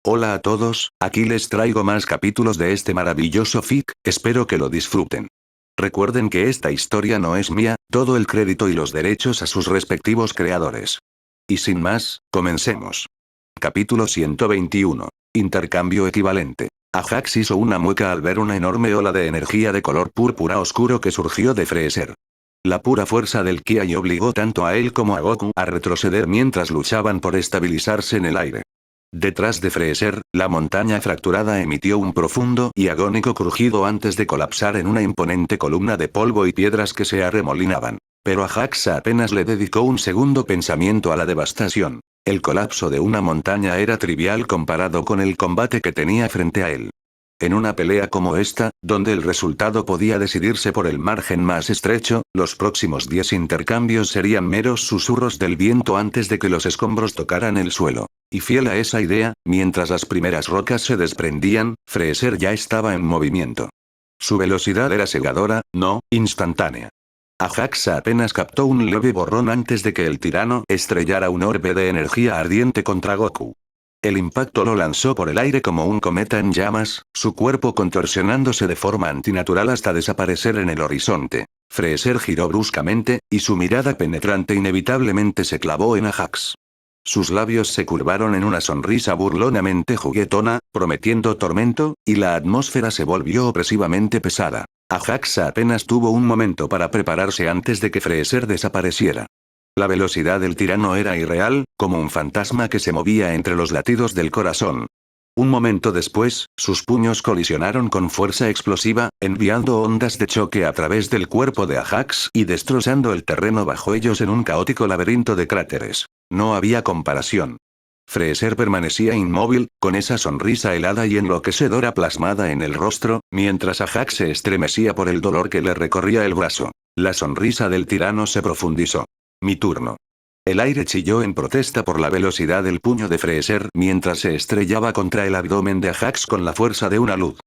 Hola a todos, aquí les traigo más capítulos de este maravilloso fic, espero que lo disfruten. Recuerden que esta historia no es mía, todo el crédito y los derechos a sus respectivos creadores. Y sin más, comencemos. Capítulo 121. Intercambio equivalente. Ajax hizo una mueca al ver una enorme ola de energía de color púrpura oscuro que surgió de Freezer. La pura fuerza del Ki obligó tanto a él como a Goku a retroceder mientras luchaban por estabilizarse en el aire. Detrás de Freezer, la montaña fracturada emitió un profundo y agónico crujido antes de colapsar en una imponente columna de polvo y piedras que se arremolinaban. Pero Ajax apenas le dedicó un segundo pensamiento a la devastación. El colapso de una montaña era trivial comparado con el combate que tenía frente a él. En una pelea como esta, donde el resultado podía decidirse por el margen más estrecho, los próximos 10 intercambios serían meros susurros del viento antes de que los escombros tocaran el suelo. Y fiel a esa idea, mientras las primeras rocas se desprendían, Freezer ya estaba en movimiento. Su velocidad era cegadora, no instantánea. Ajax apenas captó un leve borrón antes de que el tirano estrellara un orbe de energía ardiente contra Goku. El impacto lo lanzó por el aire como un cometa en llamas, su cuerpo contorsionándose de forma antinatural hasta desaparecer en el horizonte. Freezer giró bruscamente, y su mirada penetrante inevitablemente se clavó en Ajax. Sus labios se curvaron en una sonrisa burlonamente juguetona, prometiendo tormento, y la atmósfera se volvió opresivamente pesada. Ajax apenas tuvo un momento para prepararse antes de que Freezer desapareciera. La velocidad del tirano era irreal, como un fantasma que se movía entre los latidos del corazón. Un momento después, sus puños colisionaron con fuerza explosiva, enviando ondas de choque a través del cuerpo de Ajax y destrozando el terreno bajo ellos en un caótico laberinto de cráteres. No había comparación. Freezer permanecía inmóvil, con esa sonrisa helada y enloquecedora plasmada en el rostro, mientras Ajax se estremecía por el dolor que le recorría el brazo. La sonrisa del tirano se profundizó. Mi turno. El aire chilló en protesta por la velocidad del puño de Freezer mientras se estrellaba contra el abdomen de Ajax con la fuerza de una luz.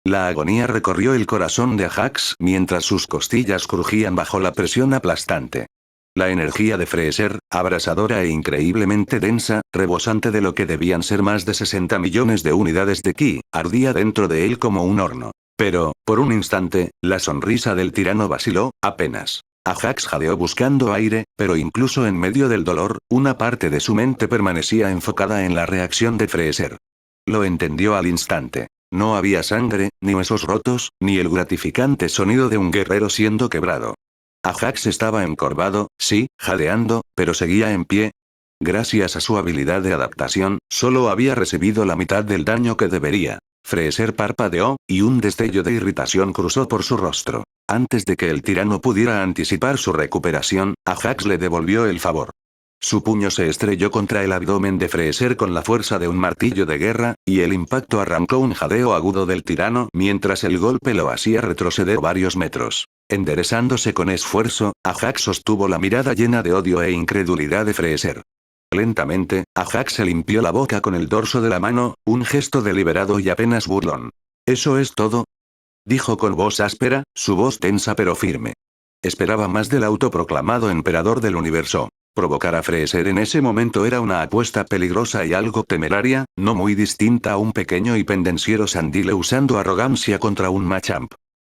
La agonía recorrió el corazón de Ajax mientras sus costillas crujían bajo la presión aplastante. La energía de Freezer, abrasadora e increíblemente densa, rebosante de lo que debían ser más de 60 millones de unidades de Ki, ardía dentro de él como un horno. Pero, por un instante, la sonrisa del tirano vaciló, apenas. Ajax jadeó buscando aire, pero incluso en medio del dolor, una parte de su mente permanecía enfocada en la reacción de Freezer. Lo entendió al instante. No había sangre, ni huesos rotos, ni el gratificante sonido de un guerrero siendo quebrado. Ajax estaba encorvado, sí, jadeando, pero seguía en pie. Gracias a su habilidad de adaptación, solo había recibido la mitad del daño que debería. Freezer parpadeó, y un destello de irritación cruzó por su rostro. Antes de que el tirano pudiera anticipar su recuperación, Ajax le devolvió el favor. Su puño se estrelló contra el abdomen de Freezer con la fuerza de un martillo de guerra, y el impacto arrancó un jadeo agudo del tirano mientras el golpe lo hacía retroceder varios metros. Enderezándose con esfuerzo, Ajax sostuvo la mirada llena de odio e incredulidad de Freezer. Lentamente, Ajax se limpió la boca con el dorso de la mano, un gesto deliberado y apenas burlón. ¿Eso es todo?, dijo con voz áspera, su voz tensa pero firme. Esperaba más del autoproclamado emperador del universo. Provocar a Freezer en ese momento era una apuesta peligrosa y algo temeraria, no muy distinta a un pequeño y pendenciero Sandile usando arrogancia contra un Machamp.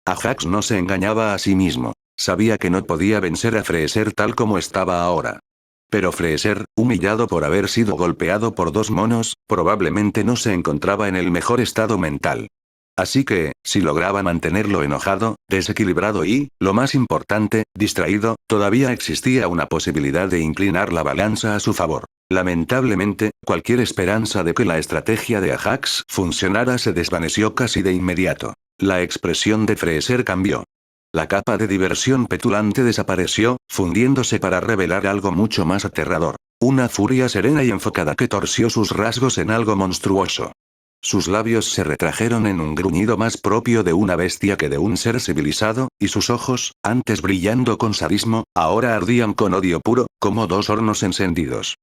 Ajax no se engañaba a sí mismo. Sabía que no podía vencer a Freezer tal como estaba ahora. Pero Freezer, humillado por haber sido golpeado por dos monos, probablemente no se encontraba en el mejor estado mental. Así que, si lograba mantenerlo enojado, desequilibrado y, lo más importante, distraído, todavía existía una posibilidad de inclinar la balanza a su favor. Lamentablemente, cualquier esperanza de que la estrategia de Ajax funcionara se desvaneció casi de inmediato. La expresión de Freezer cambió. La capa de diversión petulante desapareció, fundiéndose para revelar algo mucho más aterrador. Una furia serena y enfocada que torció sus rasgos en algo monstruoso. Sus labios se retrajeron en un gruñido más propio de una bestia que de un ser civilizado, y sus ojos, antes brillando con sadismo, ahora ardían con odio puro, como dos hornos encendidos.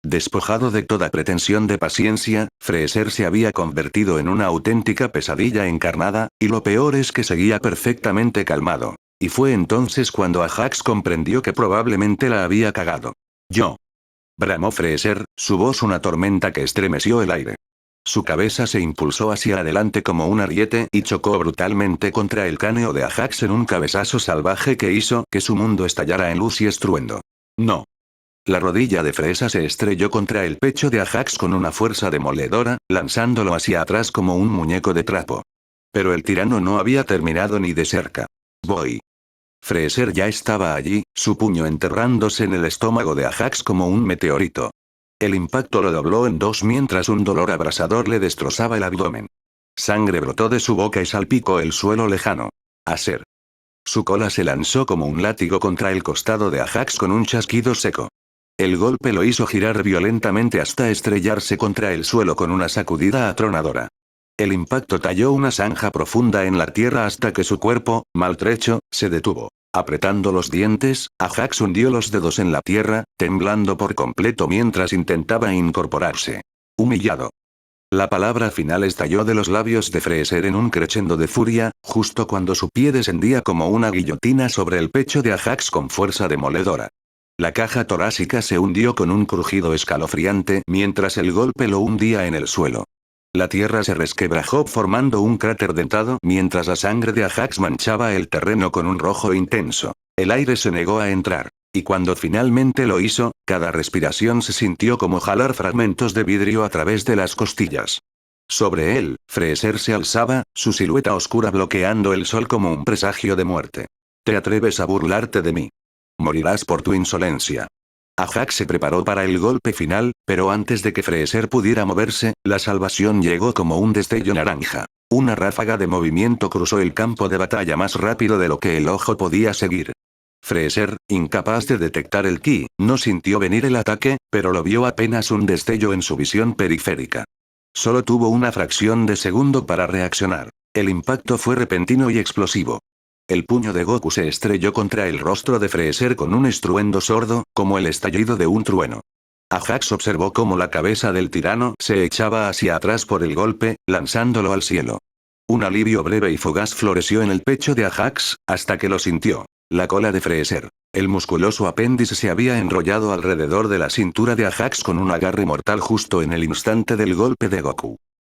Despojado de toda pretensión de paciencia, Freezer se había convertido en una auténtica pesadilla encarnada, y lo peor es que seguía perfectamente calmado. Y fue entonces cuando Ajax comprendió que probablemente la había cagado. Yo. Bramó Freezer, su voz una tormenta que estremeció el aire. Su cabeza se impulsó hacia adelante como un ariete y chocó brutalmente contra el cráneo de Ajax en un cabezazo salvaje que hizo que su mundo estallara en luz y estruendo. No. La rodilla de Fresa se estrelló contra el pecho de Ajax con una fuerza demoledora, lanzándolo hacia atrás como un muñeco de trapo. Pero el tirano no había terminado ni de cerca. Voy. Freser ya estaba allí, su puño enterrándose en el estómago de Ajax como un meteorito. El impacto lo dobló en dos mientras un dolor abrasador le destrozaba el abdomen. Sangre brotó de su boca y salpicó el suelo lejano. Aser. Su cola se lanzó como un látigo contra el costado de Ajax con un chasquido seco. El golpe lo hizo girar violentamente hasta estrellarse contra el suelo con una sacudida atronadora. El impacto talló una zanja profunda en la tierra hasta que su cuerpo, maltrecho, se detuvo. Apretando los dientes, Ajax hundió los dedos en la tierra, temblando por completo mientras intentaba incorporarse. Humillado. La palabra final estalló de los labios de Freser en un crescendo de furia, justo cuando su pie descendía como una guillotina sobre el pecho de Ajax con fuerza demoledora. La caja torácica se hundió con un crujido escalofriante mientras el golpe lo hundía en el suelo. La tierra se resquebrajó formando un cráter dentado mientras la sangre de Ajax manchaba el terreno con un rojo intenso. El aire se negó a entrar. Y cuando finalmente lo hizo, cada respiración se sintió como jalar fragmentos de vidrio a través de las costillas. Sobre él, Freser se alzaba, su silueta oscura bloqueando el sol como un presagio de muerte. ¿Te atreves a burlarte de mí? Morirás por tu insolencia. Ajax se preparó para el golpe final, pero antes de que Freser pudiera moverse, la salvación llegó como un destello naranja. Una ráfaga de movimiento cruzó el campo de batalla más rápido de lo que el ojo podía seguir. Freser, incapaz de detectar el ki, no sintió venir el ataque, pero lo vio apenas un destello en su visión periférica. Solo tuvo una fracción de segundo para reaccionar. El impacto fue repentino y explosivo. El puño de Goku se estrelló contra el rostro de Freser con un estruendo sordo, como el estallido de un trueno. Ajax observó cómo la cabeza del tirano se echaba hacia atrás por el golpe, lanzándolo al cielo. Un alivio breve y fugaz floreció en el pecho de Ajax, hasta que lo sintió. La cola de Freser. El musculoso apéndice se había enrollado alrededor de la cintura de Ajax con un agarre mortal justo en el instante del golpe de Goku.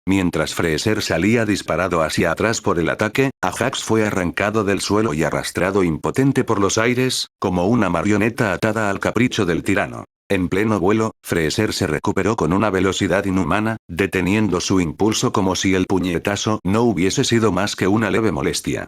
Mientras Freser salía disparado hacia atrás por el ataque, Ajax fue arrancado del suelo y arrastrado impotente por los aires, como una marioneta atada al capricho del tirano. En pleno vuelo, Freser se recuperó con una velocidad inhumana, deteniendo su impulso como si el puñetazo no hubiese sido más que una leve molestia.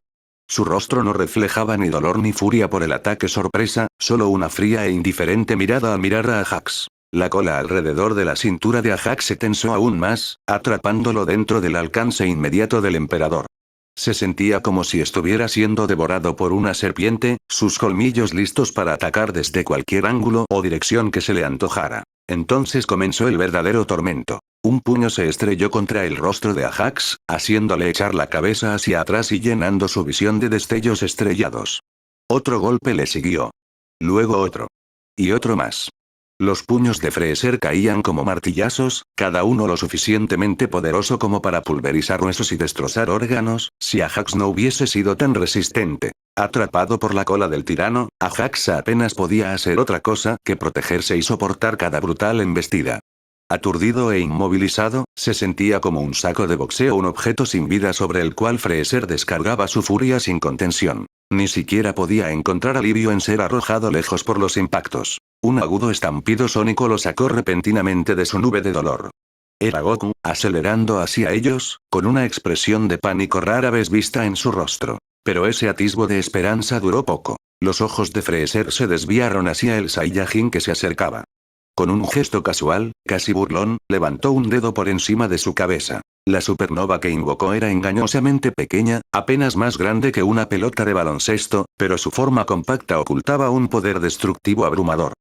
Su rostro no reflejaba ni dolor ni furia por el ataque sorpresa, solo una fría e indiferente mirada al mirar a Ajax. La cola alrededor de la cintura de Ajax se tensó aún más, atrapándolo dentro del alcance inmediato del emperador. Se sentía como si estuviera siendo devorado por una serpiente, sus colmillos listos para atacar desde cualquier ángulo o dirección que se le antojara. Entonces comenzó el verdadero tormento. Un puño se estrelló contra el rostro de Ajax, haciéndole echar la cabeza hacia atrás y llenando su visión de destellos estrellados. Otro golpe le siguió. Luego otro. Y otro más. Los puños de Freser caían como martillazos, cada uno lo suficientemente poderoso como para pulverizar huesos y destrozar órganos, si Ajax no hubiese sido tan resistente. Atrapado por la cola del tirano, Ajax apenas podía hacer otra cosa que protegerse y soportar cada brutal embestida. Aturdido e inmovilizado, se sentía como un saco de boxeo, un objeto sin vida sobre el cual Freser descargaba su furia sin contención. Ni siquiera podía encontrar alivio en ser arrojado lejos por los impactos. Un agudo estampido sónico lo sacó repentinamente de su nube de dolor. Era Goku, acelerando hacia ellos, con una expresión de pánico rara vez vista en su rostro. Pero ese atisbo de esperanza duró poco. Los ojos de Freser se desviaron hacia el Saiyajin que se acercaba. Con un gesto casual, casi burlón, levantó un dedo por encima de su cabeza. La supernova que invocó era engañosamente pequeña, apenas más grande que una pelota de baloncesto, pero su forma compacta ocultaba un poder destructivo abrumador.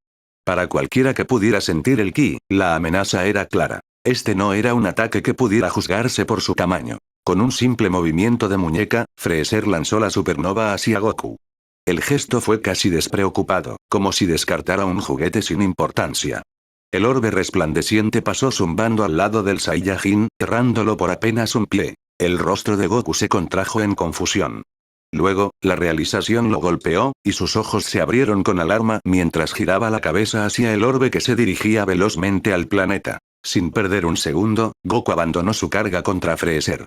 Para cualquiera que pudiera sentir el ki, la amenaza era clara. Este no era un ataque que pudiera juzgarse por su tamaño. Con un simple movimiento de muñeca, Freser lanzó la supernova hacia Goku. El gesto fue casi despreocupado, como si descartara un juguete sin importancia. El orbe resplandeciente pasó zumbando al lado del Saiyajin, errándolo por apenas un pie. El rostro de Goku se contrajo en confusión. Luego, la realización lo golpeó, y sus ojos se abrieron con alarma mientras giraba la cabeza hacia el orbe que se dirigía velozmente al planeta. Sin perder un segundo, Goku abandonó su carga contra Freezer.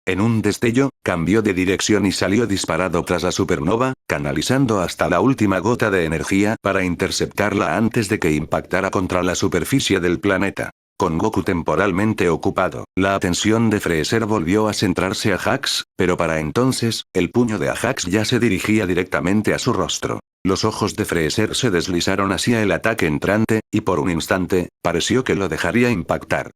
En un destello, cambió de dirección y salió disparado tras la supernova, canalizando hasta la última gota de energía para interceptarla antes de que impactara contra la superficie del planeta. Con Goku temporalmente ocupado, la atención de Freezer volvió a centrarse a Jax, pero para entonces, el puño de Ajax ya se dirigía directamente a su rostro. Los ojos de Freezer se deslizaron hacia el ataque entrante, y por un instante, pareció que lo dejaría impactar.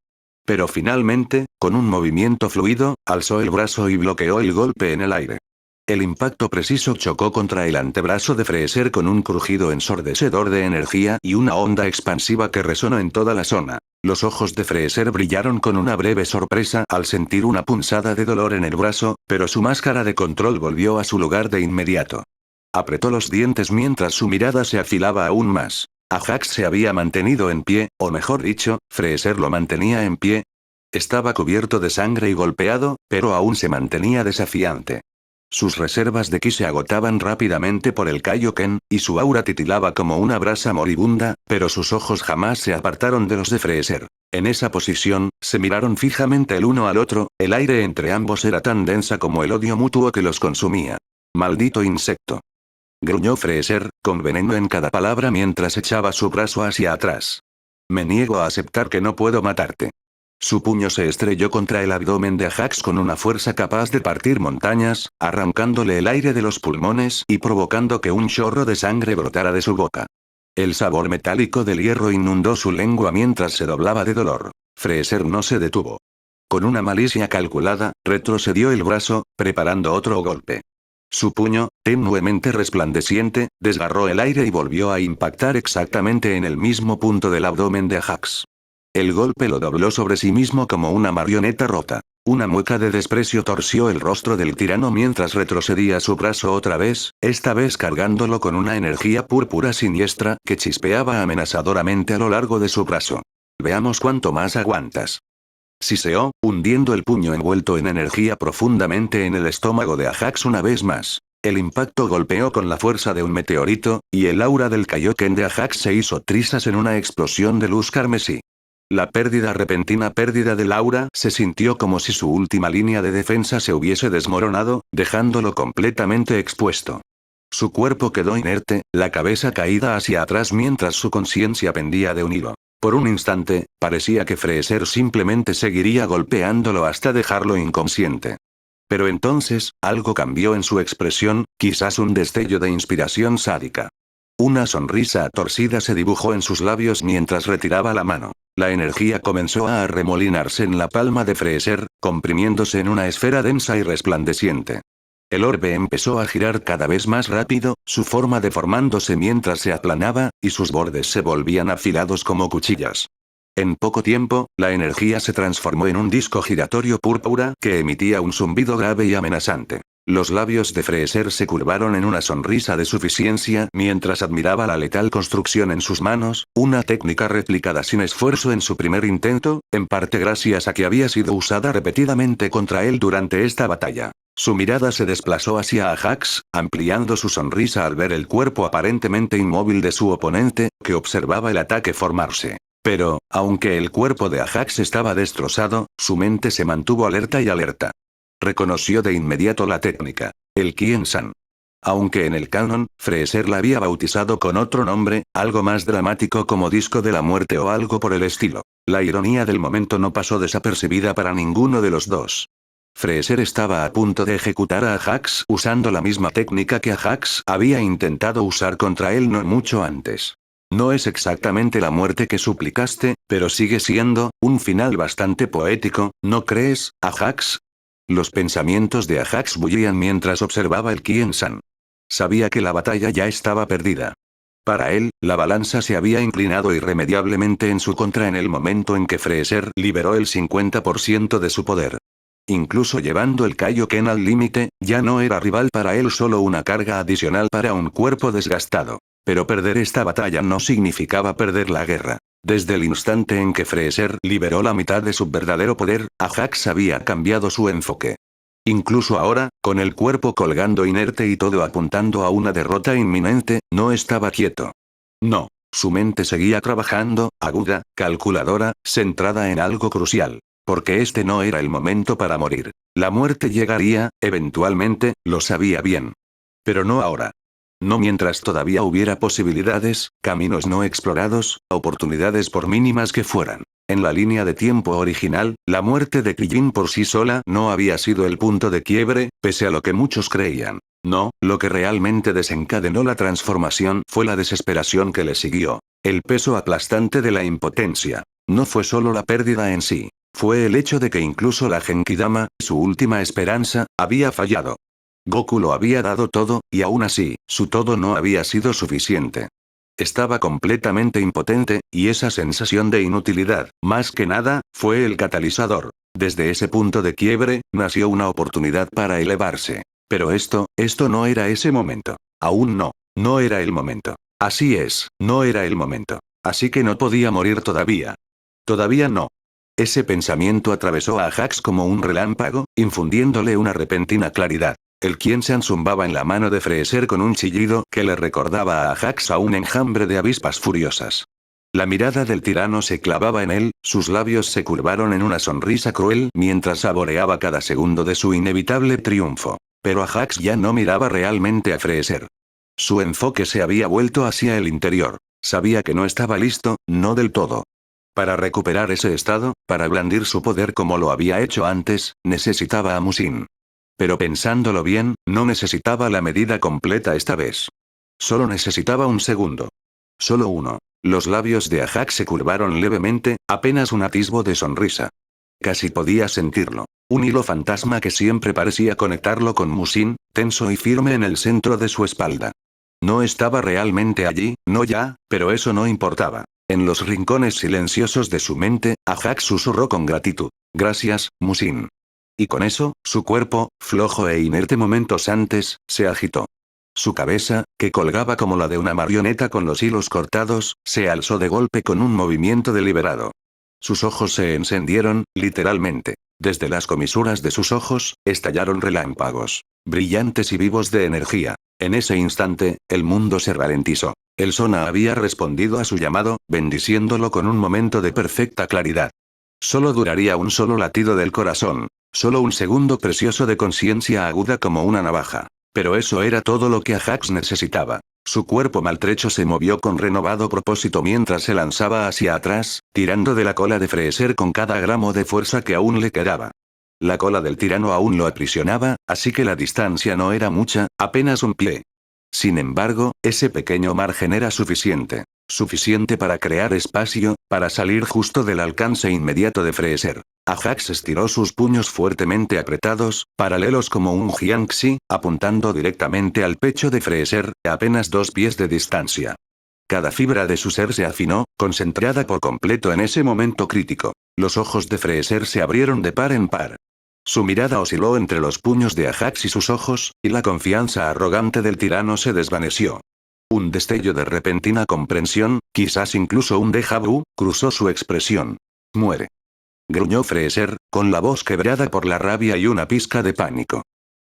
Pero finalmente, con un movimiento fluido, alzó el brazo y bloqueó el golpe en el aire. El impacto preciso chocó contra el antebrazo de Freezer con un crujido ensordecedor de energía y una onda expansiva que resonó en toda la zona. Los ojos de Freezer brillaron con una breve sorpresa al sentir una punzada de dolor en el brazo, pero su máscara de control volvió a su lugar de inmediato. Apretó los dientes mientras su mirada se afilaba aún más. Ajax se había mantenido en pie, o mejor dicho, Freezer lo mantenía en pie. Estaba cubierto de sangre y golpeado, pero aún se mantenía desafiante. Sus reservas de ki se agotaban rápidamente por el Kaioken, y su aura titilaba como una brasa moribunda, pero sus ojos jamás se apartaron de los de Freezer. En esa posición, se miraron fijamente el uno al otro, el aire entre ambos era tan densa como el odio mutuo que los consumía. «Maldito insecto», gruñó Freezer, con veneno en cada palabra mientras echaba su brazo hacia atrás. «Me niego a aceptar que no puedo matarte». Su puño se estrelló contra el abdomen de Ajax con una fuerza capaz de partir montañas, arrancándole el aire de los pulmones y provocando que un chorro de sangre brotara de su boca. El sabor metálico del hierro inundó su lengua mientras se doblaba de dolor. Freezer no se detuvo. Con una malicia calculada, retrocedió el brazo, preparando otro golpe. Su puño, tenuemente resplandeciente, desgarró el aire y volvió a impactar exactamente en el mismo punto del abdomen de Ajax. El golpe lo dobló sobre sí mismo como una marioneta rota. Una mueca de desprecio torció el rostro del tirano mientras retrocedía su brazo otra vez, esta vez cargándolo con una energía púrpura siniestra que chispeaba amenazadoramente a lo largo de su brazo. «Veamos cuánto más aguantas», siseó, hundiendo el puño envuelto en energía profundamente en el estómago de Ajax una vez más. El impacto golpeó con la fuerza de un meteorito, y el aura del Kaioken de Ajax se hizo trizas en una explosión de luz carmesí. La repentina pérdida del aura se sintió como si su última línea de defensa se hubiese desmoronado, dejándolo completamente expuesto. Su cuerpo quedó inerte, la cabeza caída hacia atrás mientras su conciencia pendía de un hilo. Por un instante, parecía que Freezer simplemente seguiría golpeándolo hasta dejarlo inconsciente. Pero entonces, algo cambió en su expresión, quizás un destello de inspiración sádica. Una sonrisa torcida se dibujó en sus labios mientras retiraba la mano. La energía comenzó a arremolinarse en la palma de Freezer, comprimiéndose en una esfera densa y resplandeciente. El orbe empezó a girar cada vez más rápido, su forma deformándose mientras se aplanaba, y sus bordes se volvían afilados como cuchillas. En poco tiempo, la energía se transformó en un disco giratorio púrpura que emitía un zumbido grave y amenazante. Los labios de Freezer se curvaron en una sonrisa de suficiencia mientras admiraba la letal construcción en sus manos, una técnica replicada sin esfuerzo en su primer intento, en parte gracias a que había sido usada repetidamente contra él durante esta batalla. Su mirada se desplazó hacia Ajax, ampliando su sonrisa al ver el cuerpo aparentemente inmóvil de su oponente, que observaba el ataque formarse. Pero, aunque el cuerpo de Ajax estaba destrozado, su mente se mantuvo alerta y alerta. Reconoció de inmediato la técnica, el Kien-san. Aunque en el canon, Freezer la había bautizado con otro nombre, algo más dramático como Disco de la Muerte o algo por el estilo. La ironía del momento no pasó desapercibida para ninguno de los dos. Freezer estaba a punto de ejecutar a Ajax usando la misma técnica que Ajax había intentado usar contra él no mucho antes. No es exactamente la muerte que suplicaste, pero sigue siendo un final bastante poético, ¿no crees, Ajax? Los pensamientos de Ajax bullían mientras observaba el Kien-san. Sabía que la batalla ya estaba perdida. Para él, la balanza se había inclinado irremediablemente en su contra en el momento en que Freezer liberó el 50% de su poder. Incluso llevando el Kaioken al límite, ya no era rival para él, solo una carga adicional para un cuerpo desgastado. Pero perder esta batalla no significaba perder la guerra. Desde el instante en que Freezer liberó la mitad de su verdadero poder, Ajax había cambiado su enfoque. Incluso ahora, con el cuerpo colgando inerte y todo apuntando a una derrota inminente, no estaba quieto. No. Su mente seguía trabajando, aguda, calculadora, centrada en algo crucial. Porque este no era el momento para morir. La muerte llegaría, eventualmente, lo sabía bien. Pero no ahora. No mientras todavía hubiera posibilidades, caminos no explorados, oportunidades por mínimas que fueran. En la línea de tiempo original, la muerte de Kijin por sí sola no había sido el punto de quiebre, pese a lo que muchos creían. No, lo que realmente desencadenó la transformación fue la desesperación que le siguió. El peso aplastante de la impotencia. No fue solo la pérdida en sí. Fue el hecho de que incluso la Genkidama, su última esperanza, había fallado. Goku lo había dado todo, y aún así, su todo no había sido suficiente. Estaba completamente impotente, y esa sensación de inutilidad, más que nada, fue el catalizador. Desde ese punto de quiebre, nació una oportunidad para elevarse. Pero esto no era ese momento. Aún no. No era el momento. Así es, no era el momento. Así que no podía morir todavía. Todavía no. Ese pensamiento atravesó a Ajax como un relámpago, infundiéndole una repentina claridad. El Qian-san zumbaba en la mano de Freezer con un chillido que le recordaba a Ajax a un enjambre de avispas furiosas. La mirada del tirano se clavaba en él, sus labios se curvaron en una sonrisa cruel mientras saboreaba cada segundo de su inevitable triunfo. Pero Ajax ya no miraba realmente a Freezer. Su enfoque se había vuelto hacia el interior. Sabía que no estaba listo, no del todo. Para recuperar ese estado, para blandir su poder como lo había hecho antes, necesitaba a Musin. Pero pensándolo bien, no necesitaba la medida completa esta vez. Solo necesitaba un segundo. Solo uno. Los labios de Ajax se curvaron levemente, apenas un atisbo de sonrisa. Casi podía sentirlo. Un hilo fantasma que siempre parecía conectarlo con Musin, tenso y firme en el centro de su espalda. No estaba realmente allí, no ya, pero eso no importaba. En los rincones silenciosos de su mente, Ajax susurró con gratitud. Gracias, Musin. Y con eso, su cuerpo, flojo e inerte momentos antes, se agitó. Su cabeza, que colgaba como la de una marioneta con los hilos cortados, se alzó de golpe con un movimiento deliberado. Sus ojos se encendieron, literalmente. Desde las comisuras de sus ojos, estallaron relámpagos, brillantes y vivos de energía. En ese instante, el mundo se ralentizó. El Sona había respondido a su llamado, bendiciéndolo con un momento de perfecta claridad. Solo duraría un solo latido del corazón. Solo un segundo precioso de conciencia aguda como una navaja. Pero eso era todo lo que Ajax necesitaba. Su cuerpo maltrecho se movió con renovado propósito mientras se lanzaba hacia atrás, tirando de la cola de Freezer con cada gramo de fuerza que aún le quedaba. La cola del tirano aún lo aprisionaba, así que la distancia no era mucha, apenas un pie. Sin embargo, ese pequeño margen era suficiente. Suficiente para crear espacio, para salir justo del alcance inmediato de Freezer. Ajax estiró sus puños fuertemente apretados, paralelos como un jiangxi, apuntando directamente al pecho de Freezer, a apenas 2 pies de distancia. Cada fibra de su ser se afinó, concentrada por completo en ese momento crítico. Los ojos de Freezer se abrieron de par en par. Su mirada osciló entre los puños de Ajax y sus ojos, y la confianza arrogante del tirano se desvaneció. Un destello de repentina comprensión, quizás incluso un déjà vu, cruzó su expresión. Muere. Gruñó Freezer, con la voz quebrada por la rabia y una pizca de pánico.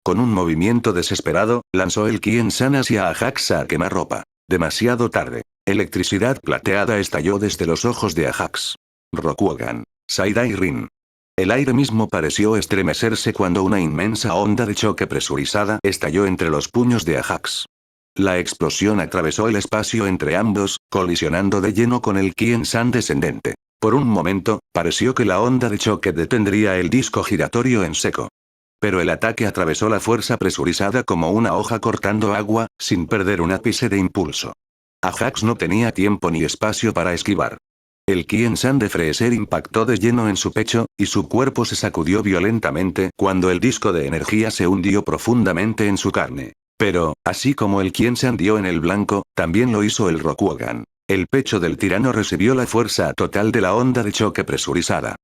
Con un movimiento desesperado, lanzó el Qian-san hacia Ajax a quemarropa. Demasiado tarde. Electricidad plateada estalló desde los ojos de Ajax. Rokugan. Saidai Rin. El aire mismo pareció estremecerse cuando una inmensa onda de choque presurizada estalló entre los puños de Ajax. La explosión atravesó el espacio entre ambos, colisionando de lleno con el Qian-san descendente. Por un momento, pareció que la onda de choque detendría el disco giratorio en seco. Pero el ataque atravesó la fuerza presurizada como una hoja cortando agua, sin perder un ápice de impulso. Ajax no tenía tiempo ni espacio para esquivar. El Qian-san de Freezer impactó de lleno en su pecho, y su cuerpo se sacudió violentamente cuando el disco de energía se hundió profundamente en su carne. Pero, así como el Qian-san dio en el blanco, también lo hizo el Rokugan. El pecho del tirano recibió la fuerza total de la onda de choque presurizada.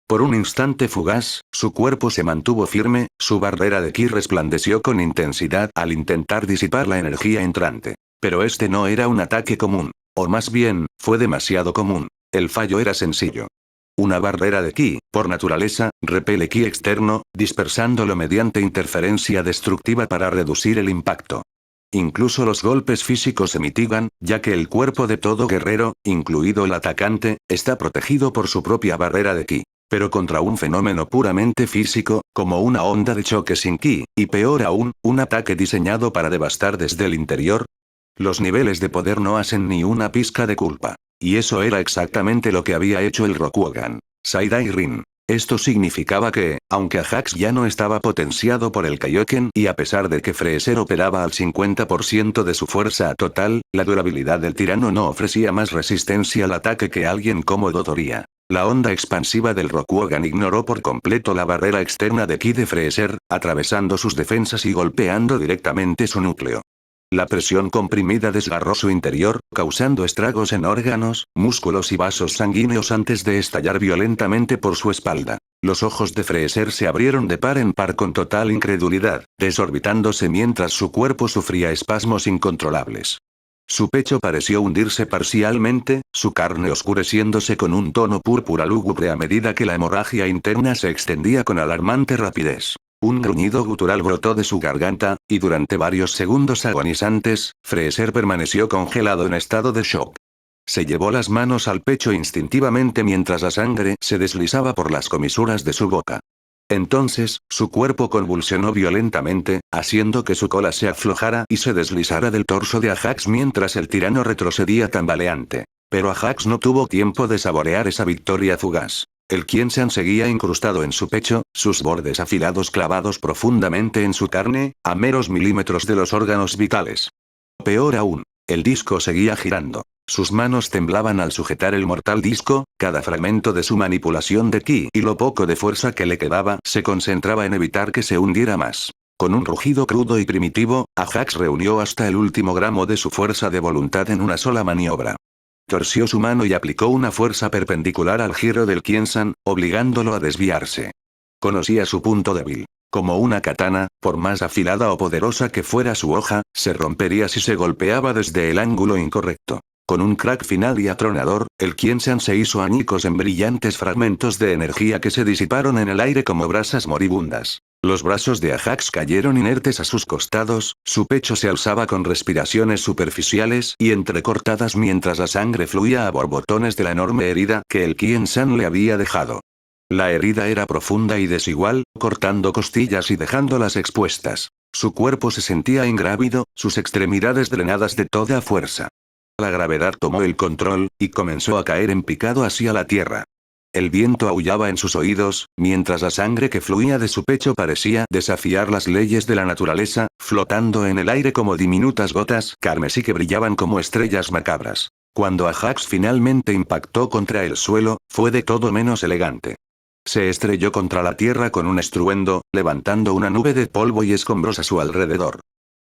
Por un instante fugaz, su cuerpo se mantuvo firme, su barrera de ki resplandeció con intensidad al intentar disipar la energía entrante. Pero este no era un ataque común. O más bien, fue demasiado común. El fallo era sencillo. Una barrera de ki, por naturaleza, repele ki externo, dispersándolo mediante interferencia destructiva para reducir el impacto. incluso los golpes físicos se mitigan, ya que el cuerpo de todo guerrero, incluido el atacante, está protegido por su propia barrera de ki. Pero contra un fenómeno puramente físico, como una onda de choque sin ki, y peor aún, un ataque diseñado para devastar desde el interior, los niveles de poder no hacen ni una pizca de culpa. Y eso era exactamente lo que había hecho el Rokugan Saidai Rin. Esto significaba que, aunque Ajax ya no estaba potenciado por el Kaioken y a pesar de que Freezer operaba al 50% de su fuerza total, la durabilidad del tirano no ofrecía más resistencia al ataque que alguien como Dodoria. La onda expansiva del Rokugan ignoró por completo la barrera externa de ki de Freezer, atravesando sus defensas y golpeando directamente su núcleo. La presión comprimida desgarró su interior, causando estragos en órganos, músculos y vasos sanguíneos antes de estallar violentamente por su espalda. Los ojos de Freezer se abrieron de par en par con total incredulidad, desorbitándose mientras su cuerpo sufría espasmos incontrolables. Su pecho pareció hundirse parcialmente, su carne oscureciéndose con un tono púrpura lúgubre a medida que la hemorragia interna se extendía con alarmante rapidez. Un gruñido gutural brotó de su garganta, y durante varios segundos agonizantes, Freezer permaneció congelado en estado de shock. Se llevó las manos al pecho instintivamente mientras la sangre se deslizaba por las comisuras de su boca. Entonces, su cuerpo convulsionó violentamente, haciendo que su cola se aflojara y se deslizara del torso de Ajax mientras el tirano retrocedía tambaleante. Pero Ajax no tuvo tiempo de saborear esa victoria fugaz. El Qian-san seguía incrustado en su pecho, sus bordes afilados clavados profundamente en su carne, a meros milímetros de los órganos vitales. Peor aún, el disco seguía girando. Sus manos temblaban al sujetar el mortal disco, cada fragmento de su manipulación de ki y lo poco de fuerza que le quedaba se concentraba en evitar que se hundiera más. Con un rugido crudo y primitivo, Ajax reunió hasta el último gramo de su fuerza de voluntad en una sola maniobra. Torció su mano y aplicó una fuerza perpendicular al giro del Qian-san, obligándolo a desviarse. Conocía su punto débil. Como una katana, por más afilada o poderosa que fuera su hoja, se rompería si se golpeaba desde el ángulo incorrecto. Con un crack final y atronador, el Qian-san se hizo añicos en brillantes fragmentos de energía que se disiparon en el aire como brasas moribundas. Los brazos de Ajax cayeron inertes a sus costados, su pecho se alzaba con respiraciones superficiales y entrecortadas mientras la sangre fluía a borbotones de la enorme herida que el Qian-san le había dejado. La herida era profunda y desigual, cortando costillas y dejándolas expuestas. Su cuerpo se sentía ingrávido, sus extremidades drenadas de toda fuerza. La gravedad tomó el control, y comenzó a caer en picado hacia la tierra. El viento aullaba en sus oídos, mientras la sangre que fluía de su pecho parecía desafiar las leyes de la naturaleza, flotando en el aire como diminutas gotas carmesí que brillaban como estrellas macabras. Cuando Ajax finalmente impactó contra el suelo, fue de todo menos elegante. Se estrelló contra la tierra con un estruendo, levantando una nube de polvo y escombros a su alrededor.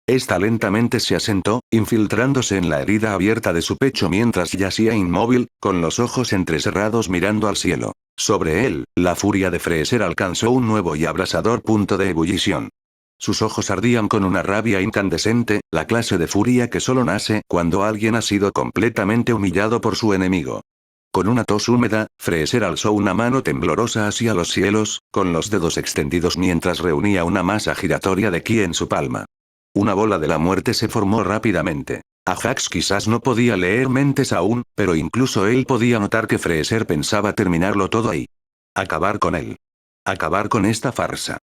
Esta lentamente se asentó, infiltrándose en la herida abierta de su pecho mientras yacía inmóvil, con los ojos entrecerrados mirando al cielo. Sobre él, la furia de Freezer alcanzó un nuevo y abrasador punto de ebullición. Sus ojos ardían con una rabia incandescente, la clase de furia que solo nace cuando alguien ha sido completamente humillado por su enemigo. Con una tos húmeda, Freezer alzó una mano temblorosa hacia los cielos, con los dedos extendidos mientras reunía una masa giratoria de ki en su palma. Una bola de la muerte se formó rápidamente. Ajax quizás no podía leer mentes aún, pero incluso él podía notar que Freezer pensaba terminarlo todo ahí. Acabar con él. Acabar con esta farsa.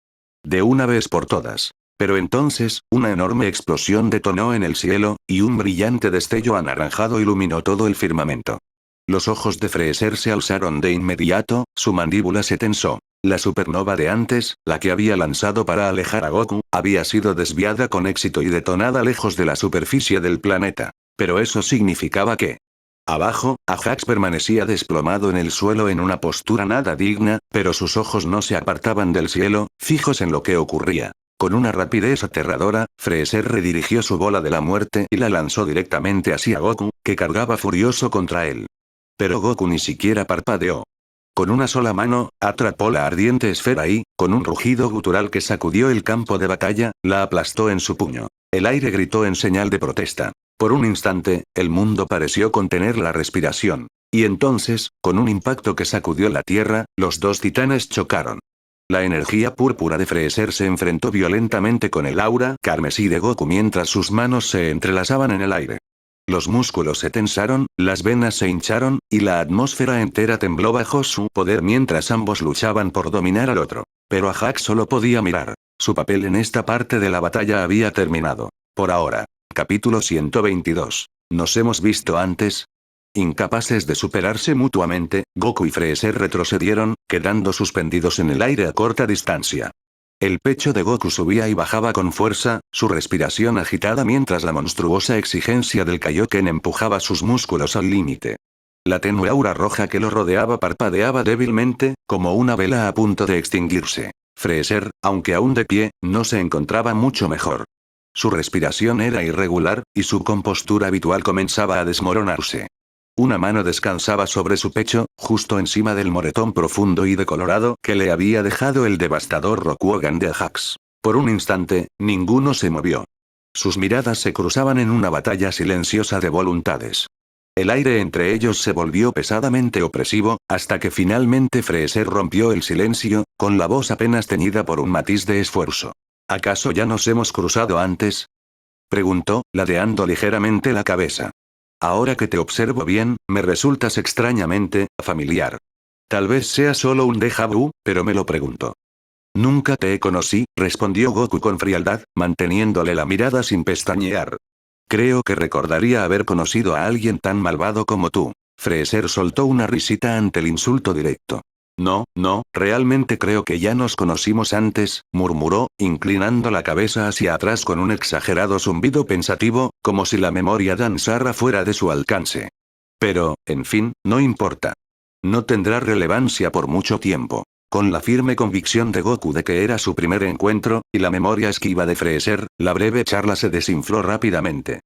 De una vez por todas. Pero entonces, una enorme explosión detonó en el cielo, y un brillante destello anaranjado iluminó todo el firmamento. Los ojos de Freezer se alzaron de inmediato, su mandíbula se tensó. La supernova de antes, la que había lanzado para alejar a Goku, había sido desviada con éxito y detonada lejos de la superficie del planeta. Pero eso significaba que... Abajo, Ajax permanecía desplomado en el suelo en una postura nada digna, pero sus ojos no se apartaban del cielo, fijos en lo que ocurría. Con una rapidez aterradora, Freezer redirigió su bola de la muerte y la lanzó directamente hacia Goku, que cargaba furioso contra él. Pero Goku ni siquiera parpadeó. Con una sola mano, atrapó la ardiente esfera y, con un rugido gutural que sacudió el campo de batalla, la aplastó en su puño. El aire gritó en señal de protesta. Por un instante, el mundo pareció contener la respiración. Y entonces, con un impacto que sacudió la tierra, los dos titanes chocaron. La energía púrpura de Freezer se enfrentó violentamente con el aura carmesí de Goku mientras sus manos se entrelazaban en el aire. Los músculos se tensaron, las venas se hincharon, y la atmósfera entera tembló bajo su poder mientras ambos luchaban por dominar al otro. Pero Ajax solo podía mirar. Su papel en esta parte de la batalla había terminado. Por ahora. Capítulo 122. ¿Nos hemos visto antes? Incapaces de superarse mutuamente, Goku y Freezer retrocedieron, quedando suspendidos en el aire a corta distancia. El pecho de Goku subía y bajaba con fuerza, su respiración agitada mientras la monstruosa exigencia del Kaioken empujaba sus músculos al límite. La tenue aura roja que lo rodeaba parpadeaba débilmente, como una vela a punto de extinguirse. Freezer, aunque aún de pie, no se encontraba mucho mejor. Su respiración era irregular, y su compostura habitual comenzaba a desmoronarse. Una mano descansaba sobre su pecho, justo encima del moretón profundo y decolorado que le había dejado el devastador Rokugan de Ajax. Por un instante, ninguno se movió. Sus miradas se cruzaban en una batalla silenciosa de voluntades. El aire entre ellos se volvió pesadamente opresivo, hasta que finalmente Freezer rompió el silencio, con la voz apenas teñida por un matiz de esfuerzo. ¿Acaso ya nos hemos cruzado antes? Preguntó, ladeando ligeramente la cabeza. Ahora que te observo bien, me resultas extrañamente familiar. Tal vez sea solo un déjà vu, pero me lo pregunto. Nunca te conocí, respondió Goku con frialdad, manteniéndole la mirada sin pestañear. Creo que recordaría haber conocido a alguien tan malvado como tú. Freezer soltó una risita ante el insulto directo. No, realmente creo que ya nos conocimos antes, murmuró, inclinando la cabeza hacia atrás con un exagerado zumbido pensativo, como si la memoria danzara fuera de su alcance. Pero, en fin, no importa. No tendrá relevancia por mucho tiempo. Con la firme convicción de Goku de que era su primer encuentro, y la memoria esquiva de Freezer, la breve charla se desinfló rápidamente.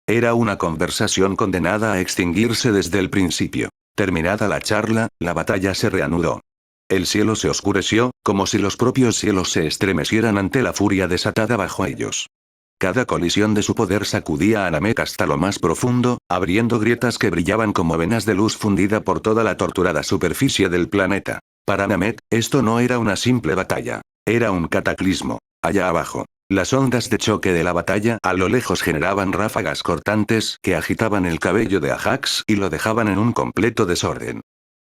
Era una conversación condenada a extinguirse desde el principio. Terminada la charla, la batalla se reanudó. El cielo se oscureció, como si los propios cielos se estremecieran ante la furia desatada bajo ellos. Cada colisión de su poder sacudía a Namek hasta lo más profundo, abriendo grietas que brillaban como venas de luz fundida por toda la torturada superficie del planeta. Para Namek, esto no era una simple batalla. Era un cataclismo. Allá abajo. Las ondas de choque de la batalla a lo lejos generaban ráfagas cortantes que agitaban el cabello de Ajax y lo dejaban en un completo desorden.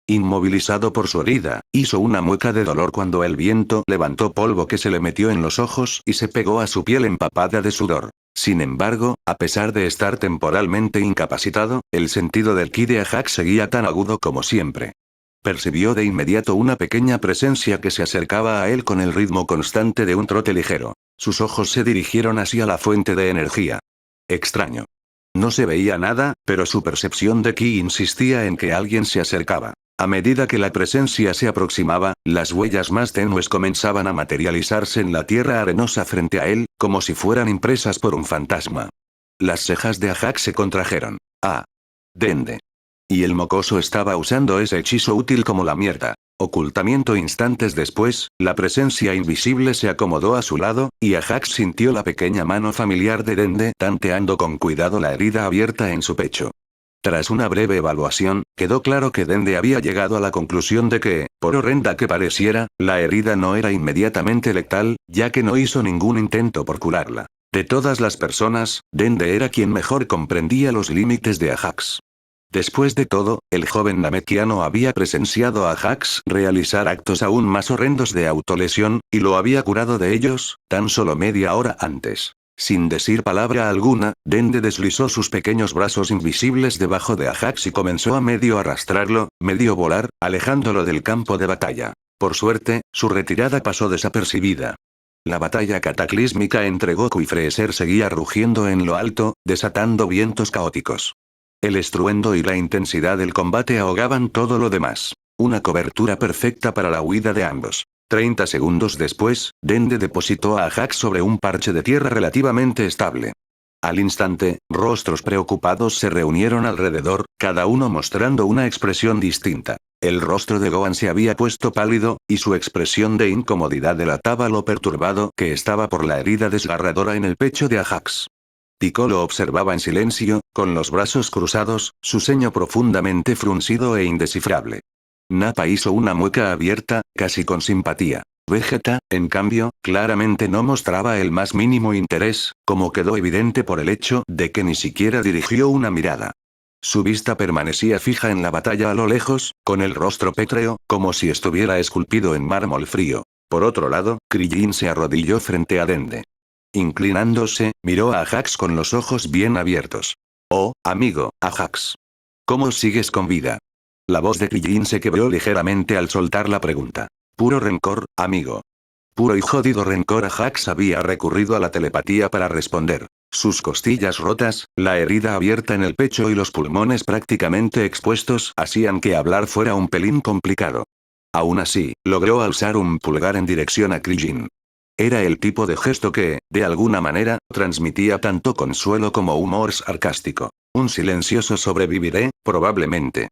Inmovilizado por su herida, hizo una mueca de dolor cuando el viento levantó polvo que se le metió en los ojos y se pegó a su piel empapada de sudor. Sin embargo, a pesar de estar temporalmente incapacitado, el sentido del ki de Ajax seguía tan agudo como siempre. Percibió de inmediato una pequeña presencia que se acercaba a él con el ritmo constante de un trote ligero. Sus ojos se dirigieron hacia la fuente de energía. Extraño. No se veía nada, pero su percepción de ki insistía en que alguien se acercaba. A medida que la presencia se aproximaba, las huellas más tenues comenzaban a materializarse en la tierra arenosa frente a él, como si fueran impresas por un fantasma. Las cejas de Ajax se contrajeron. Ah. Dende. Y el mocoso estaba usando ese hechizo útil como la mierda. Ocultamiento. Instantes después, la presencia invisible se acomodó a su lado, y Ajax sintió la pequeña mano familiar de Dende tanteando con cuidado la herida abierta en su pecho. Tras una breve evaluación, quedó claro que Dende había llegado a la conclusión de que, por horrenda que pareciera, la herida no era inmediatamente letal, ya que no hizo ningún intento por curarla. De todas las personas, Dende era quien mejor comprendía los límites de Ajax. Después de todo, el joven namekiano había presenciado a Ajax realizar actos aún más horrendos de autolesión, y lo había curado de ellos, tan solo media hora antes. Sin decir palabra alguna, Dende deslizó sus pequeños brazos invisibles debajo de Ajax y comenzó a medio arrastrarlo, medio volar, alejándolo del campo de batalla. Por suerte, su retirada pasó desapercibida. La batalla cataclísmica entre Goku y Freezer seguía rugiendo en lo alto, desatando vientos caóticos. El estruendo y la intensidad del combate ahogaban todo lo demás. Una cobertura perfecta para la huida de ambos. 30 segundos después, Dende depositó a Ajax sobre un parche de tierra relativamente estable. Al instante, rostros preocupados se reunieron alrededor, cada uno mostrando una expresión distinta. El rostro de Gohan se había puesto pálido, y su expresión de incomodidad delataba lo perturbado que estaba por la herida desgarradora en el pecho de Ajax. Piccolo observaba en silencio, con los brazos cruzados, su ceño profundamente fruncido e indescifrable. Nappa hizo una mueca abierta, casi con simpatía. Vegeta, en cambio, claramente no mostraba el más mínimo interés, como quedó evidente por el hecho de que ni siquiera dirigió una mirada. Su vista permanecía fija en la batalla a lo lejos, con el rostro pétreo, como si estuviera esculpido en mármol frío. Por otro lado, Krillin se arrodilló frente a Dende. Inclinándose, miró a Ajax con los ojos bien abiertos. Oh, amigo, Ajax. ¿Cómo sigues con vida? La voz de Krillin se quebró ligeramente al soltar la pregunta. Puro rencor, amigo. Puro y jodido rencor. Ajax había recurrido a la telepatía para responder. Sus costillas rotas, la herida abierta en el pecho y los pulmones prácticamente expuestos hacían que hablar fuera un pelín complicado. Aún así, logró alzar un pulgar en dirección a Krillin. Era el tipo de gesto que, de alguna manera, transmitía tanto consuelo como humor sarcástico. Un silencioso sobreviviré, probablemente.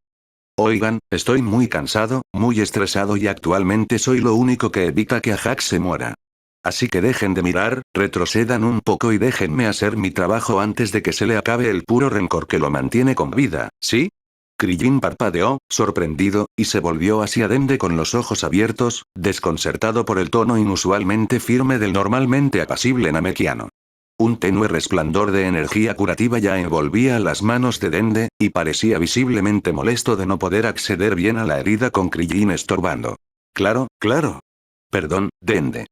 Oigan, estoy muy cansado, muy estresado y actualmente soy lo único que evita que Ajax se muera. Así que dejen de mirar, retrocedan un poco y déjenme hacer mi trabajo antes de que se le acabe el puro rencor que lo mantiene con vida, ¿sí? Krillin parpadeó, sorprendido, y se volvió hacia Dende con los ojos abiertos, desconcertado por el tono inusualmente firme del normalmente apacible Namekiano. Un tenue resplandor de energía curativa ya envolvía las manos de Dende, y parecía visiblemente molesto de no poder acceder bien a la herida con Krillin estorbando. Claro, claro. Perdón, Dende.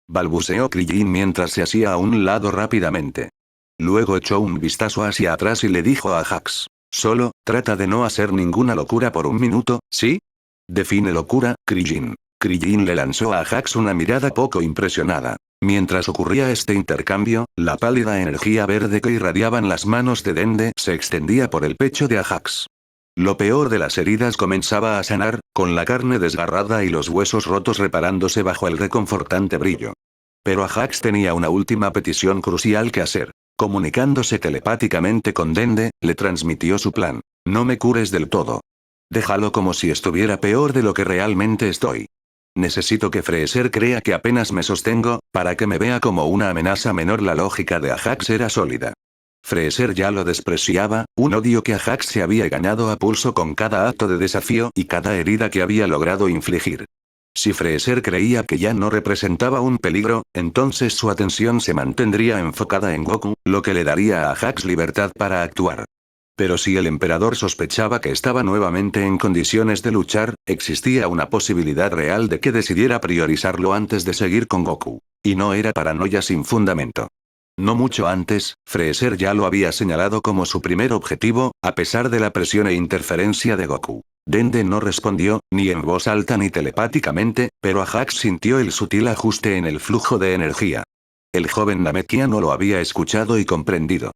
Balbuceó Krillin mientras se hacía a un lado rápidamente. Luego echó un vistazo hacia atrás y le dijo a Ajax. Solo, trata de no hacer ninguna locura por un minuto, ¿sí? Define locura, Krillin. Krillin le lanzó a Ajax una mirada poco impresionada. Mientras ocurría este intercambio, la pálida energía verde que irradiaban las manos de Dende se extendía por el pecho de Ajax. Lo peor de las heridas comenzaba a sanar, con la carne desgarrada y los huesos rotos reparándose bajo el reconfortante brillo. Pero Ajax tenía una última petición crucial que hacer. Comunicándose telepáticamente con Dende, le transmitió su plan. No me cures del todo. Déjalo como si estuviera peor de lo que realmente estoy. Necesito que Freezer crea que apenas me sostengo, para que me vea como una amenaza menor. La lógica de Ajax era sólida. Freezer ya lo despreciaba, un odio que Ajax se había ganado a pulso con cada acto de desafío y cada herida que había logrado infligir. Si Freezer creía que ya no representaba un peligro, entonces su atención se mantendría enfocada en Goku, lo que le daría a Ajax libertad para actuar. Pero si el emperador sospechaba que estaba nuevamente en condiciones de luchar, existía una posibilidad real de que decidiera priorizarlo antes de seguir con Goku. Y no era paranoia sin fundamento. No mucho antes, Freezer ya lo había señalado como su primer objetivo, a pesar de la presión e interferencia de Goku. Dende no respondió, ni en voz alta ni telepáticamente, pero Ajax sintió el sutil ajuste en el flujo de energía. El joven Namekiano lo había escuchado y comprendido.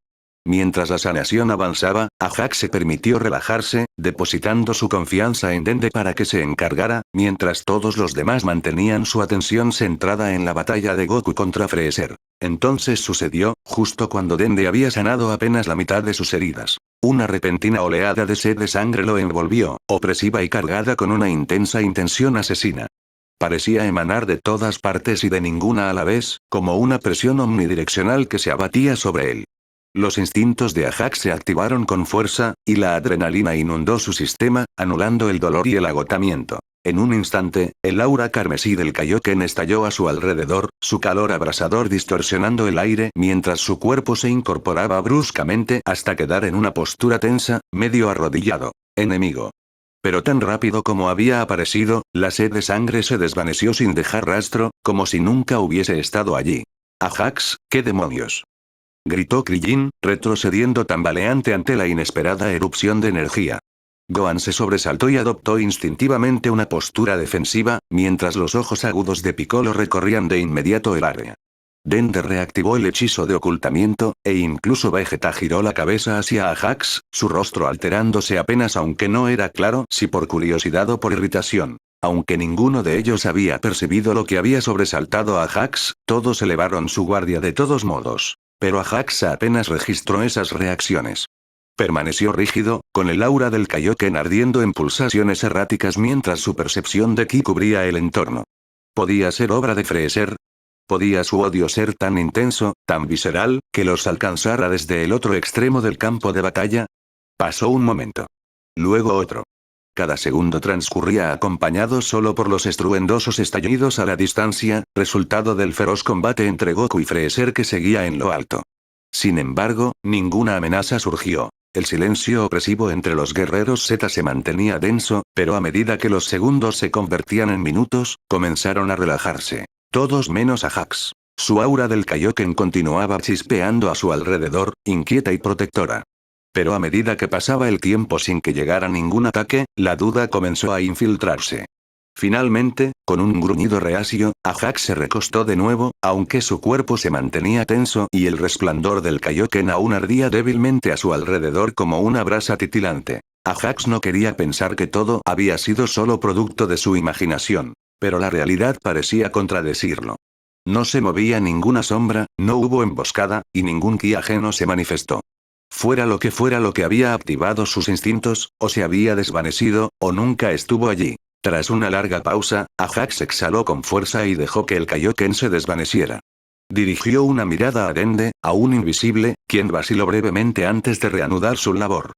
Mientras la sanación avanzaba, Ajax se permitió relajarse, depositando su confianza en Dende para que se encargara, mientras todos los demás mantenían su atención centrada en la batalla de Goku contra Freezer. Entonces sucedió, justo cuando Dende había sanado apenas la mitad de sus heridas. Una repentina oleada de sed de sangre lo envolvió, opresiva y cargada con una intensa intención asesina. Parecía emanar de todas partes y de ninguna a la vez, como una presión omnidireccional que se abatía sobre él. Los instintos de Ajax se activaron con fuerza, y la adrenalina inundó su sistema, anulando el dolor y el agotamiento. En un instante, el aura carmesí del Kaioken estalló a su alrededor, su calor abrasador distorsionando el aire mientras su cuerpo se incorporaba bruscamente hasta quedar en una postura tensa, medio arrodillado. Enemigo. Pero tan rápido como había aparecido, la sed de sangre se desvaneció sin dejar rastro, como si nunca hubiese estado allí. Ajax, ¿qué demonios? Gritó Krillin, retrocediendo tambaleante ante la inesperada erupción de energía. Gohan se sobresaltó y adoptó instintivamente una postura defensiva, mientras los ojos agudos de Piccolo recorrían de inmediato el área. Dende reactivó el hechizo de ocultamiento, e incluso Vegeta giró la cabeza hacia Ajax, su rostro alterándose apenas aunque no era claro si por curiosidad o por irritación. Aunque ninguno de ellos había percibido lo que había sobresaltado a Ajax, todos elevaron su guardia de todos modos. Pero Ajax apenas registró esas reacciones. Permaneció rígido, con el aura del Kaioken ardiendo en pulsaciones erráticas mientras su percepción de ki cubría el entorno. ¿Podía ser obra de Freezer? ¿Podía su odio ser tan intenso, tan visceral, que los alcanzara desde el otro extremo del campo de batalla? Pasó un momento. Luego otro. Cada segundo transcurría acompañado solo por los estruendosos estallidos a la distancia, resultado del feroz combate entre Goku y Freezer que seguía en lo alto. Sin embargo, ninguna amenaza surgió. El silencio opresivo entre los guerreros Z se mantenía denso, pero a medida que los segundos se convertían en minutos, comenzaron a relajarse. Todos menos a Jax. Su aura del Kaioken continuaba chispeando a su alrededor, inquieta y protectora. Pero a medida que pasaba el tiempo sin que llegara ningún ataque, la duda comenzó a infiltrarse. Finalmente, con un gruñido reacio, Ajax se recostó de nuevo, aunque su cuerpo se mantenía tenso y el resplandor del Kaioken aún ardía débilmente a su alrededor como una brasa titilante. Ajax no quería pensar que todo había sido solo producto de su imaginación, pero la realidad parecía contradecirlo. No se movía ninguna sombra, no hubo emboscada, y ningún ki ajeno se manifestó. Fuera lo que había activado sus instintos, o se había desvanecido, o nunca estuvo allí. Tras una larga pausa, Ajax exhaló con fuerza y dejó que el Kaioken se desvaneciera. Dirigió una mirada a Dende, aún invisible, quien vaciló brevemente antes de reanudar su labor.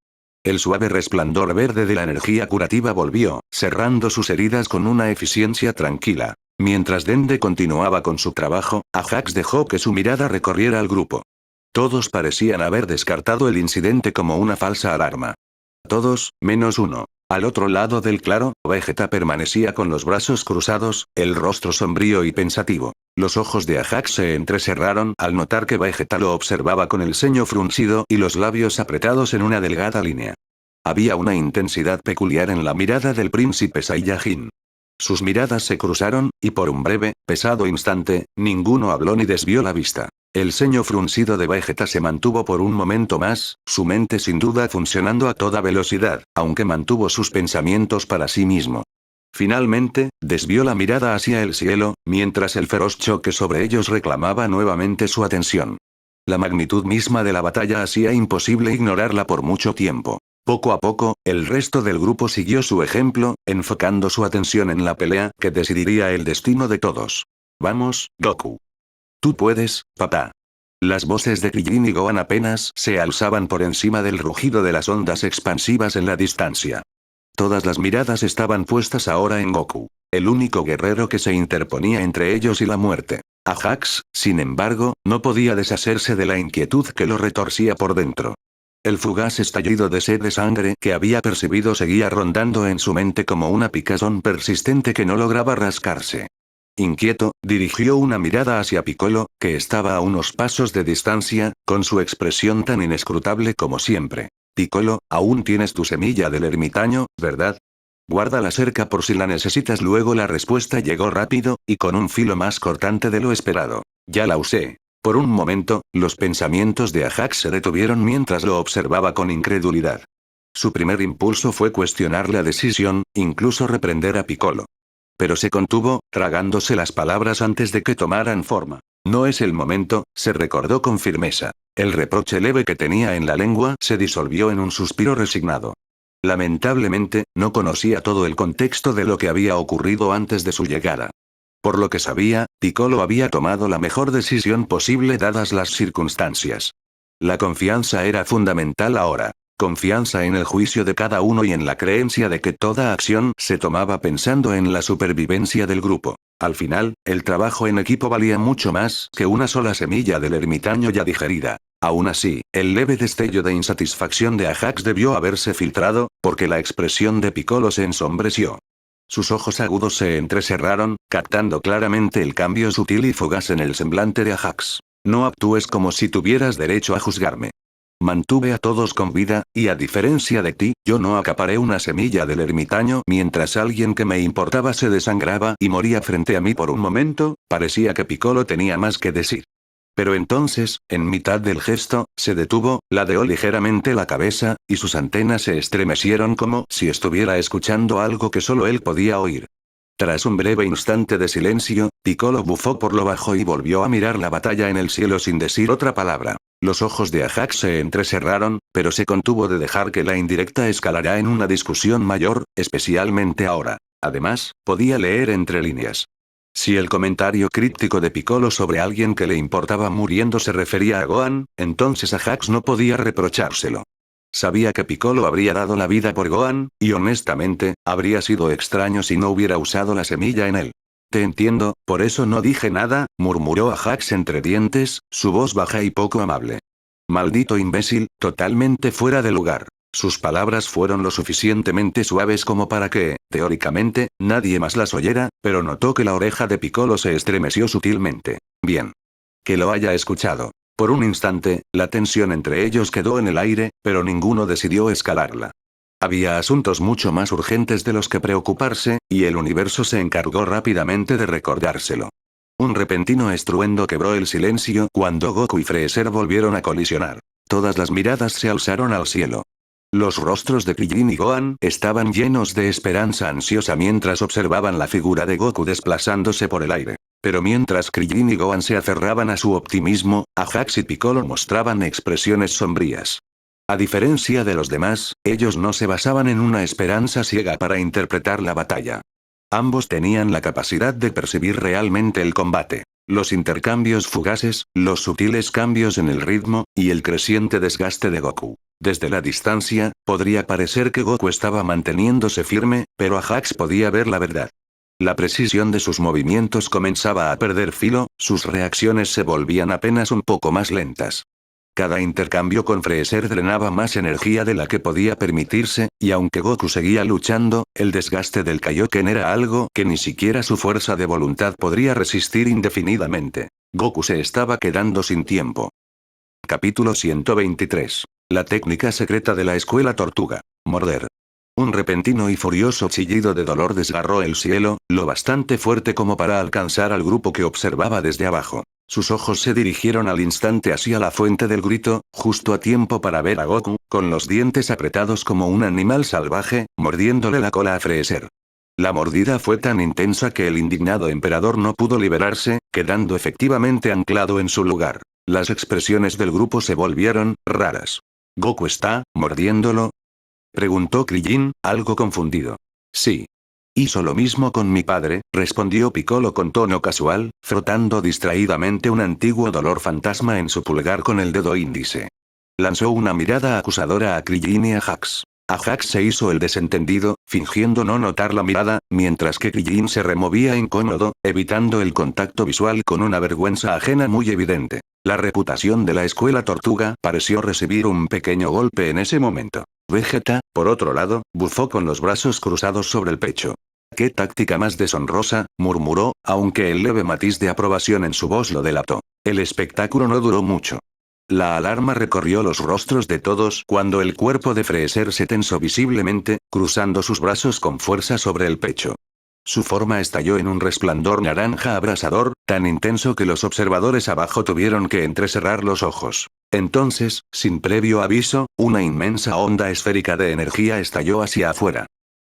El suave resplandor verde de la energía curativa volvió, cerrando sus heridas con una eficiencia tranquila. Mientras Dende continuaba con su trabajo, Ajax dejó que su mirada recorriera al grupo. Todos parecían haber descartado el incidente como una falsa alarma. Todos, menos uno. Al otro lado del claro, Vegeta permanecía con los brazos cruzados, el rostro sombrío y pensativo. Los ojos de Ajax se entrecerraron al notar que Vegeta lo observaba con el ceño fruncido y los labios apretados en una delgada línea. Había una intensidad peculiar en la mirada del príncipe Saiyajin. Sus miradas se cruzaron, y por un breve, pesado instante, ninguno habló ni desvió la vista. El ceño fruncido de Vegeta se mantuvo por un momento más, su mente sin duda funcionando a toda velocidad, aunque mantuvo sus pensamientos para sí mismo. Finalmente, desvió la mirada hacia el cielo, mientras el feroz choque sobre ellos reclamaba nuevamente su atención. La magnitud misma de la batalla hacía imposible ignorarla por mucho tiempo. Poco a poco, el resto del grupo siguió su ejemplo, enfocando su atención en la pelea que decidiría el destino de todos. Vamos, Goku. Tú puedes, papá. Las voces de Krillin y Gohan apenas se alzaban por encima del rugido de las ondas expansivas en la distancia. Todas las miradas estaban puestas ahora en Goku, el único guerrero que se interponía entre ellos y la muerte. Ajax, sin embargo, no podía deshacerse de la inquietud que lo retorcía por dentro. El fugaz estallido de sed de sangre que había percibido seguía rondando en su mente como una picazón persistente que no lograba rascarse. Inquieto, dirigió una mirada hacia Piccolo, que estaba a unos pasos de distancia, con su expresión tan inescrutable como siempre. Piccolo, aún tienes tu semilla del ermitaño, ¿verdad? Guárdala cerca por si la necesitas. Luego la respuesta llegó rápido, y con un filo más cortante de lo esperado. Ya la usé. Por un momento, los pensamientos de Ajax se detuvieron mientras lo observaba con incredulidad. Su primer impulso fue cuestionar la decisión, incluso reprender a Piccolo. Pero se contuvo, tragándose las palabras antes de que tomaran forma. No es el momento, se recordó con firmeza. El reproche leve que tenía en la lengua se disolvió en un suspiro resignado. Lamentablemente, no conocía todo el contexto de lo que había ocurrido antes de su llegada. Por lo que sabía, Piccolo había tomado la mejor decisión posible dadas las circunstancias. La confianza era fundamental ahora. Confianza en el juicio de cada uno y en la creencia de que toda acción se tomaba pensando en la supervivencia del grupo. Al final, el trabajo en equipo valía mucho más que una sola semilla del ermitaño ya digerida. Aún así, el leve destello de insatisfacción de Ajax debió haberse filtrado, porque la expresión de Piccolo se ensombreció. Sus ojos agudos se entrecerraron, captando claramente el cambio sutil y fugaz en el semblante de Ajax. No actúes como si tuvieras derecho a juzgarme. Mantuve a todos con vida, y a diferencia de ti, yo no acaparé una semilla del ermitaño mientras alguien que me importaba se desangraba y moría frente a mí. Por un momento, parecía que Piccolo tenía más que decir. Pero entonces, en mitad del gesto, se detuvo, ladeó ligeramente la cabeza, y sus antenas se estremecieron como si estuviera escuchando algo que solo él podía oír. Tras un breve instante de silencio, Piccolo bufó por lo bajo y volvió a mirar la batalla en el cielo sin decir otra palabra. Los ojos de Ajax se entrecerraron, pero se contuvo de dejar que la indirecta escalara en una discusión mayor, especialmente ahora. Además, podía leer entre líneas. Si el comentario críptico de Piccolo sobre alguien que le importaba muriendo se refería a Gohan, entonces Ajax no podía reprochárselo. Sabía que Piccolo habría dado la vida por Gohan, y honestamente, habría sido extraño si no hubiera usado la semilla en él. Te entiendo, por eso no dije nada, murmuró Ajax entre dientes, su voz baja y poco amable. Maldito imbécil, totalmente fuera de lugar. Sus palabras fueron lo suficientemente suaves como para que, teóricamente, nadie más las oyera, pero notó que la oreja de Piccolo se estremeció sutilmente. Bien. Que lo haya escuchado. Por un instante, la tensión entre ellos quedó en el aire, pero ninguno decidió escalarla. Había asuntos mucho más urgentes de los que preocuparse, y el universo se encargó rápidamente de recordárselo. Un repentino estruendo quebró el silencio cuando Goku y Freezer volvieron a colisionar. Todas las miradas se alzaron al cielo. Los rostros de Krillin y Gohan estaban llenos de esperanza ansiosa mientras observaban la figura de Goku desplazándose por el aire. Pero mientras Krillin y Gohan se aferraban a su optimismo, Ajax y Piccolo mostraban expresiones sombrías. A diferencia de los demás, ellos no se basaban en una esperanza ciega para interpretar la batalla. Ambos tenían la capacidad de percibir realmente el combate. Los intercambios fugaces, los sutiles cambios en el ritmo, y el creciente desgaste de Goku. Desde la distancia, podría parecer que Goku estaba manteniéndose firme, pero Ajax podía ver la verdad. La precisión de sus movimientos comenzaba a perder filo, sus reacciones se volvían apenas un poco más lentas. Cada intercambio con Freezer drenaba más energía de la que podía permitirse, y aunque Goku seguía luchando, el desgaste del Kaioken era algo que ni siquiera su fuerza de voluntad podría resistir indefinidamente. Goku se estaba quedando sin tiempo. Capítulo 123. La técnica secreta de la escuela tortuga. Morder. Un repentino y furioso chillido de dolor desgarró el cielo, lo bastante fuerte como para alcanzar al grupo que observaba desde abajo. Sus ojos se dirigieron al instante hacia la fuente del grito, justo a tiempo para ver a Goku, con los dientes apretados como un animal salvaje, mordiéndole la cola a Freezer. La mordida fue tan intensa que el indignado emperador no pudo liberarse, quedando efectivamente anclado en su lugar. Las expresiones del grupo se volvieron raras. ¿Goku está mordiéndolo?, preguntó Krillin, algo confundido. Sí. Hizo lo mismo con mi padre, respondió Piccolo con tono casual, frotando distraídamente un antiguo dolor fantasma en su pulgar con el dedo índice. Lanzó una mirada acusadora a Krillin y a Ajax. Ajax se hizo el desentendido, fingiendo no notar la mirada, mientras que Krillin se removía incómodo, evitando el contacto visual con una vergüenza ajena muy evidente. La reputación de la escuela tortuga pareció recibir un pequeño golpe en ese momento. Vegeta, por otro lado, bufó con los brazos cruzados sobre el pecho. «¡Qué táctica más deshonrosa!», murmuró, aunque el leve matiz de aprobación en su voz lo delató. El espectáculo no duró mucho. La alarma recorrió los rostros de todos cuando el cuerpo de Freezer se tensó visiblemente, cruzando sus brazos con fuerza sobre el pecho. Su forma estalló en un resplandor naranja abrasador, tan intenso que los observadores abajo tuvieron que entrecerrar los ojos. Entonces, sin previo aviso, una inmensa onda esférica de energía estalló hacia afuera.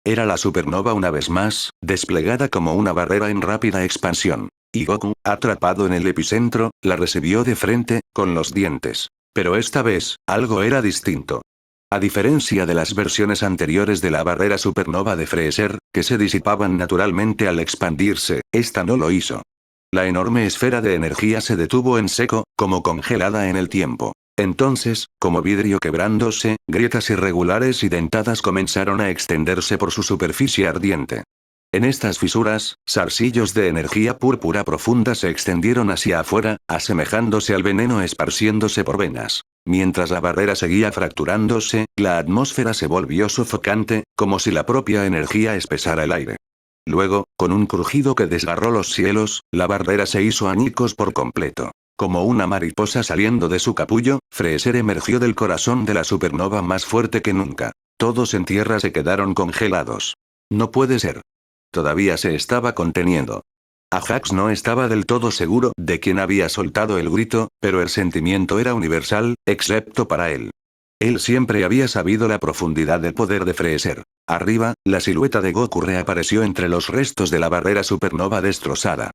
Era la supernova una vez más, desplegada como una barrera en rápida expansión. Y Goku, atrapado en el epicentro, la recibió de frente, con los dientes. Pero esta vez, algo era distinto. A diferencia de las versiones anteriores de la barrera supernova de Freezer, que se disipaban naturalmente al expandirse, esta no lo hizo. La enorme esfera de energía se detuvo en seco, como congelada en el tiempo. Entonces, como vidrio quebrándose, grietas irregulares y dentadas comenzaron a extenderse por su superficie ardiente. En estas fisuras, zarcillos de energía púrpura profunda se extendieron hacia afuera, asemejándose al veneno esparciéndose por venas. Mientras la barrera seguía fracturándose, la atmósfera se volvió sofocante, como si la propia energía espesara el aire. Luego, con un crujido que desgarró los cielos, la barrera se hizo añicos por completo. Como una mariposa saliendo de su capullo, Freezer emergió del corazón de la supernova más fuerte que nunca. Todos en tierra se quedaron congelados. No puede ser. Todavía se estaba conteniendo. Ajax no estaba del todo seguro de quién había soltado el grito, pero el sentimiento era universal, excepto para él. Él siempre había sabido la profundidad del poder de Freezer. Arriba, la silueta de Goku reapareció entre los restos de la barrera supernova destrozada.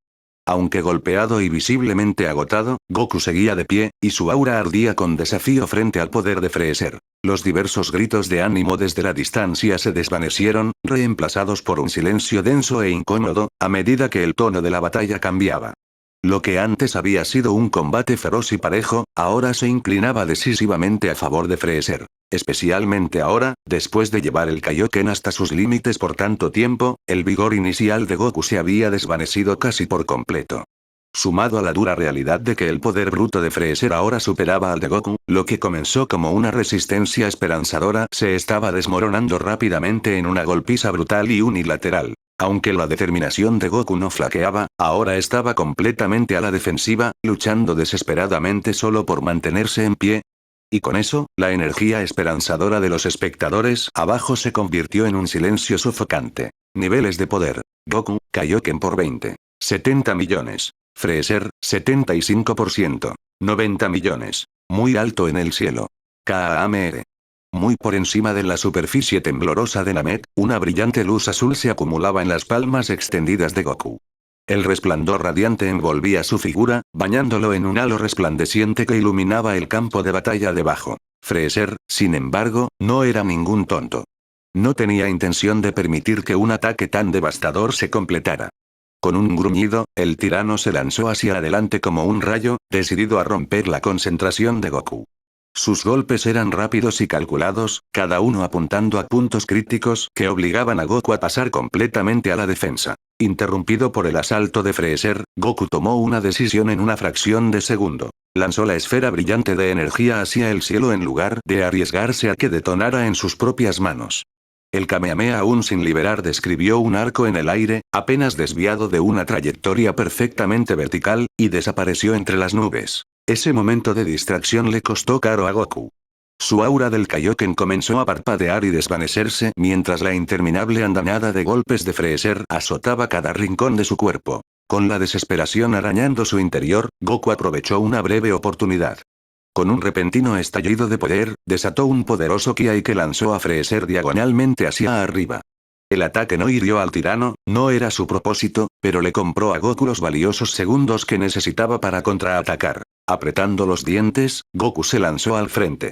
Aunque golpeado y visiblemente agotado, Goku seguía de pie, y su aura ardía con desafío frente al poder de Freezer. Los diversos gritos de ánimo desde la distancia se desvanecieron, reemplazados por un silencio denso e incómodo, a medida que el tono de la batalla cambiaba. Lo que antes había sido un combate feroz y parejo, ahora se inclinaba decisivamente a favor de Freezer. Especialmente ahora, después de llevar el Kaioken hasta sus límites por tanto tiempo, el vigor inicial de Goku se había desvanecido casi por completo. Sumado a la dura realidad de que el poder bruto de Freezer ahora superaba al de Goku, lo que comenzó como una resistencia esperanzadora se estaba desmoronando rápidamente en una golpiza brutal y unilateral. Aunque la determinación de Goku no flaqueaba, ahora estaba completamente a la defensiva, luchando desesperadamente solo por mantenerse en pie. Y con eso, la energía esperanzadora de los espectadores abajo se convirtió en un silencio sofocante. Niveles de poder. Goku, Kaioken por 20. 70 millones. Freezer, 75%. 90 millones. Muy alto en el cielo. Kamehameha. Muy por encima de la superficie temblorosa de Namek, una brillante luz azul se acumulaba en las palmas extendidas de Goku. El resplandor radiante envolvía su figura, bañándolo en un halo resplandeciente que iluminaba el campo de batalla debajo. Freezer, sin embargo, no era ningún tonto. No tenía intención de permitir que un ataque tan devastador se completara. Con un gruñido, el tirano se lanzó hacia adelante como un rayo, decidido a romper la concentración de Goku. Sus golpes eran rápidos y calculados, cada uno apuntando a puntos críticos que obligaban a Goku a pasar completamente a la defensa. Interrumpido por el asalto de Freezer, Goku tomó una decisión en una fracción de segundo. Lanzó la esfera brillante de energía hacia el cielo en lugar de arriesgarse a que detonara en sus propias manos. El Kamehameha aún sin liberar describió un arco en el aire, apenas desviado de una trayectoria perfectamente vertical, y desapareció entre las nubes. Ese momento de distracción le costó caro a Goku. Su aura del Kaioken comenzó a parpadear y desvanecerse mientras la interminable andanada de golpes de Freezer azotaba cada rincón de su cuerpo. Con la desesperación arañando su interior, Goku aprovechó una breve oportunidad. Con un repentino estallido de poder, desató un poderoso Ki que lanzó a Freezer diagonalmente hacia arriba. El ataque no hirió al tirano, no era su propósito, pero le compró a Goku los valiosos segundos que necesitaba para contraatacar. Apretando los dientes, Goku se lanzó al frente.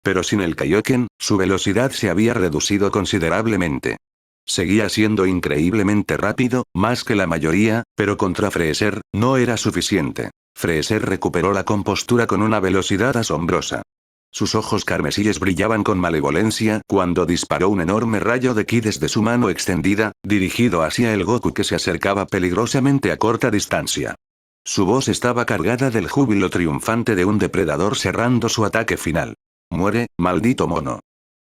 Pero sin el Kaioken, su velocidad se había reducido considerablemente. Seguía siendo increíblemente rápido, más que la mayoría, pero contra Freezer, no era suficiente. Freezer recuperó la compostura con una velocidad asombrosa. Sus ojos carmesíes brillaban con malevolencia cuando disparó un enorme rayo de ki desde su mano extendida, dirigido hacia el Goku que se acercaba peligrosamente a corta distancia. Su voz estaba cargada del júbilo triunfante de un depredador cerrando su ataque final. «Muere, maldito mono».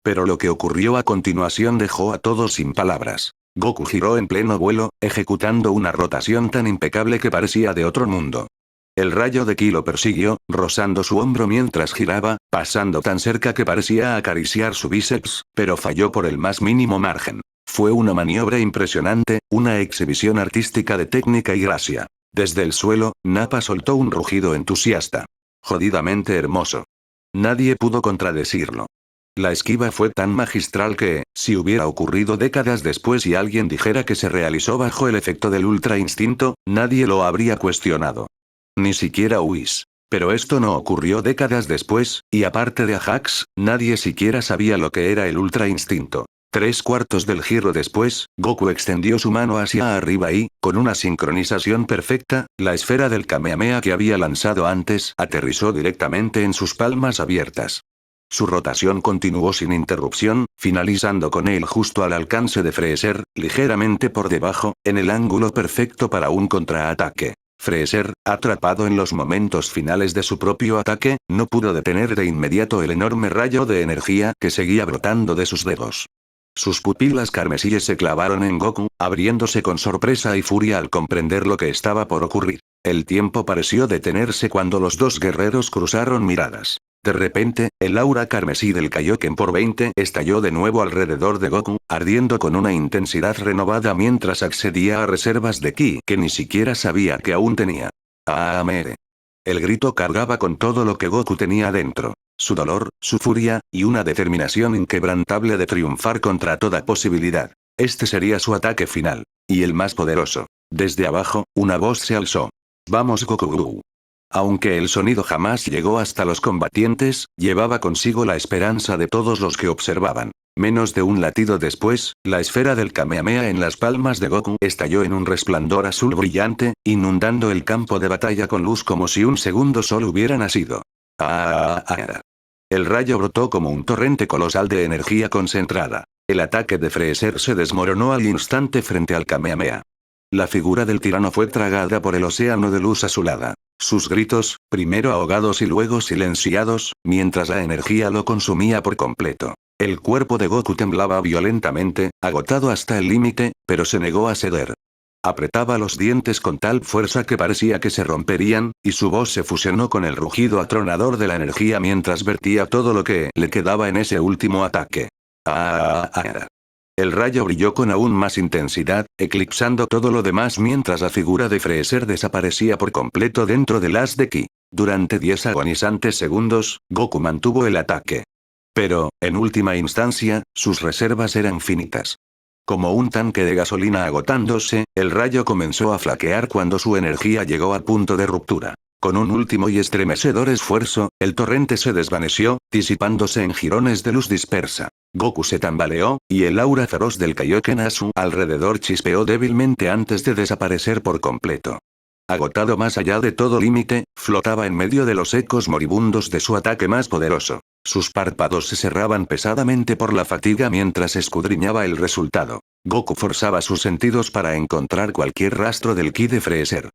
Pero lo que ocurrió a continuación dejó a todos sin palabras. Goku giró en pleno vuelo, ejecutando una rotación tan impecable que parecía de otro mundo. El rayo de ki lo persiguió, rozando su hombro mientras giraba, pasando tan cerca que parecía acariciar su bíceps, pero falló por el más mínimo margen. Fue una maniobra impresionante, una exhibición artística de técnica y gracia. Desde el suelo, Nappa soltó un rugido entusiasta. Jodidamente hermoso. Nadie pudo contradecirlo. La esquiva fue tan magistral que, si hubiera ocurrido décadas después y alguien dijera que se realizó bajo el efecto del ultra instinto, nadie lo habría cuestionado. Ni siquiera Whis. Pero esto no ocurrió décadas después, y aparte de Ajax, nadie siquiera sabía lo que era el ultra instinto. 3/4 del giro después, Goku extendió su mano hacia arriba y, con una sincronización perfecta, la esfera del Kamehameha que había lanzado antes aterrizó directamente en sus palmas abiertas. Su rotación continuó sin interrupción, finalizando con él justo al alcance de Freezer, ligeramente por debajo, en el ángulo perfecto para un contraataque. Freezer, atrapado en los momentos finales de su propio ataque, no pudo detener de inmediato el enorme rayo de energía que seguía brotando de sus dedos. Sus pupilas carmesíes se clavaron en Goku, abriéndose con sorpresa y furia al comprender lo que estaba por ocurrir. El tiempo pareció detenerse cuando los dos guerreros cruzaron miradas. De repente, el aura carmesí del Kaioken por 20 estalló de nuevo alrededor de Goku, ardiendo con una intensidad renovada mientras accedía a reservas de ki que ni siquiera sabía que aún tenía. ¡Amere! El grito cargaba con todo lo que Goku tenía dentro. Su dolor, su furia, y una determinación inquebrantable de triunfar contra toda posibilidad. Este sería su ataque final. Y el más poderoso. Desde abajo, una voz se alzó. «Vamos Goku». Aunque el sonido jamás llegó hasta los combatientes, llevaba consigo la esperanza de todos los que observaban. Menos de un latido después, la esfera del Kamehameha en las palmas de Goku estalló en un resplandor azul brillante, inundando el campo de batalla con luz como si un segundo sol hubiera nacido. ¡Ah! El rayo brotó como un torrente colosal de energía concentrada. El ataque de Freezer se desmoronó al instante frente al Kamehameha. La figura del tirano fue tragada por el océano de luz azulada. Sus gritos, primero ahogados y luego silenciados, mientras la energía lo consumía por completo. El cuerpo de Goku temblaba violentamente, agotado hasta el límite, pero se negó a ceder. Apretaba los dientes con tal fuerza que parecía que se romperían, y su voz se fusionó con el rugido atronador de la energía mientras vertía todo lo que le quedaba en ese último ataque. ¡Ah! El rayo brilló con aún más intensidad, eclipsando todo lo demás mientras la figura de Freezer desaparecía por completo dentro del haz de ki. Durante 10 agonizantes segundos, Goku mantuvo el ataque. Pero, en última instancia, sus reservas eran finitas. Como un tanque de gasolina agotándose, el rayo comenzó a flaquear cuando su energía llegó al punto de ruptura. Con un último y estremecedor esfuerzo, el torrente se desvaneció, disipándose en jirones de luz dispersa. Goku se tambaleó, y el aura feroz del Kaioken a su alrededor chispeó débilmente antes de desaparecer por completo. Agotado más allá de todo límite, flotaba en medio de los ecos moribundos de su ataque más poderoso. Sus párpados se cerraban pesadamente por la fatiga mientras escudriñaba el resultado. Goku forzaba sus sentidos para encontrar cualquier rastro del ki de Freezer.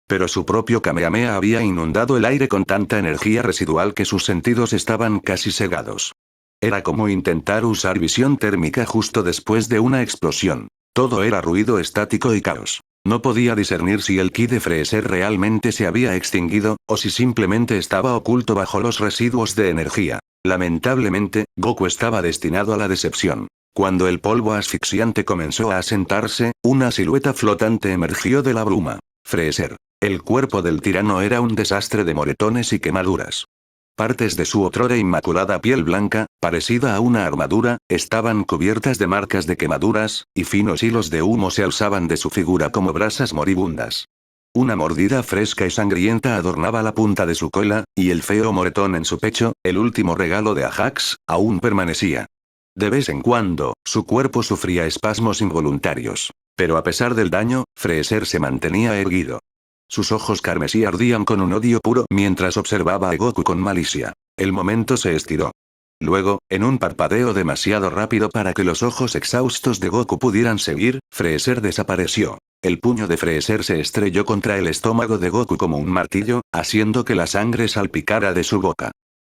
Pero su propio Kamehameha había inundado el aire con tanta energía residual que sus sentidos estaban casi cegados. Era como intentar usar visión térmica justo después de una explosión. Todo era ruido estático y caos. No podía discernir si el ki de Freezer realmente se había extinguido, o si simplemente estaba oculto bajo los residuos de energía. Lamentablemente, Goku estaba destinado a la decepción. Cuando el polvo asfixiante comenzó a asentarse, una silueta flotante emergió de la bruma. Freezer. El cuerpo del tirano era un desastre de moretones y quemaduras. Partes de su otrora inmaculada piel blanca, parecida a una armadura, estaban cubiertas de marcas de quemaduras, y finos hilos de humo se alzaban de su figura como brasas moribundas. Una mordida fresca y sangrienta adornaba la punta de su cola, y el feo moretón en su pecho, el último regalo de Ajax, aún permanecía. De vez en cuando, su cuerpo sufría espasmos involuntarios. Pero a pesar del daño, Freezer se mantenía erguido. Sus ojos carmesí ardían con un odio puro mientras observaba a Goku con malicia. El momento se estiró. Luego, en un parpadeo demasiado rápido para que los ojos exhaustos de Goku pudieran seguir, Freezer desapareció. El puño de Freezer se estrelló contra el estómago de Goku como un martillo, haciendo que la sangre salpicara de su boca.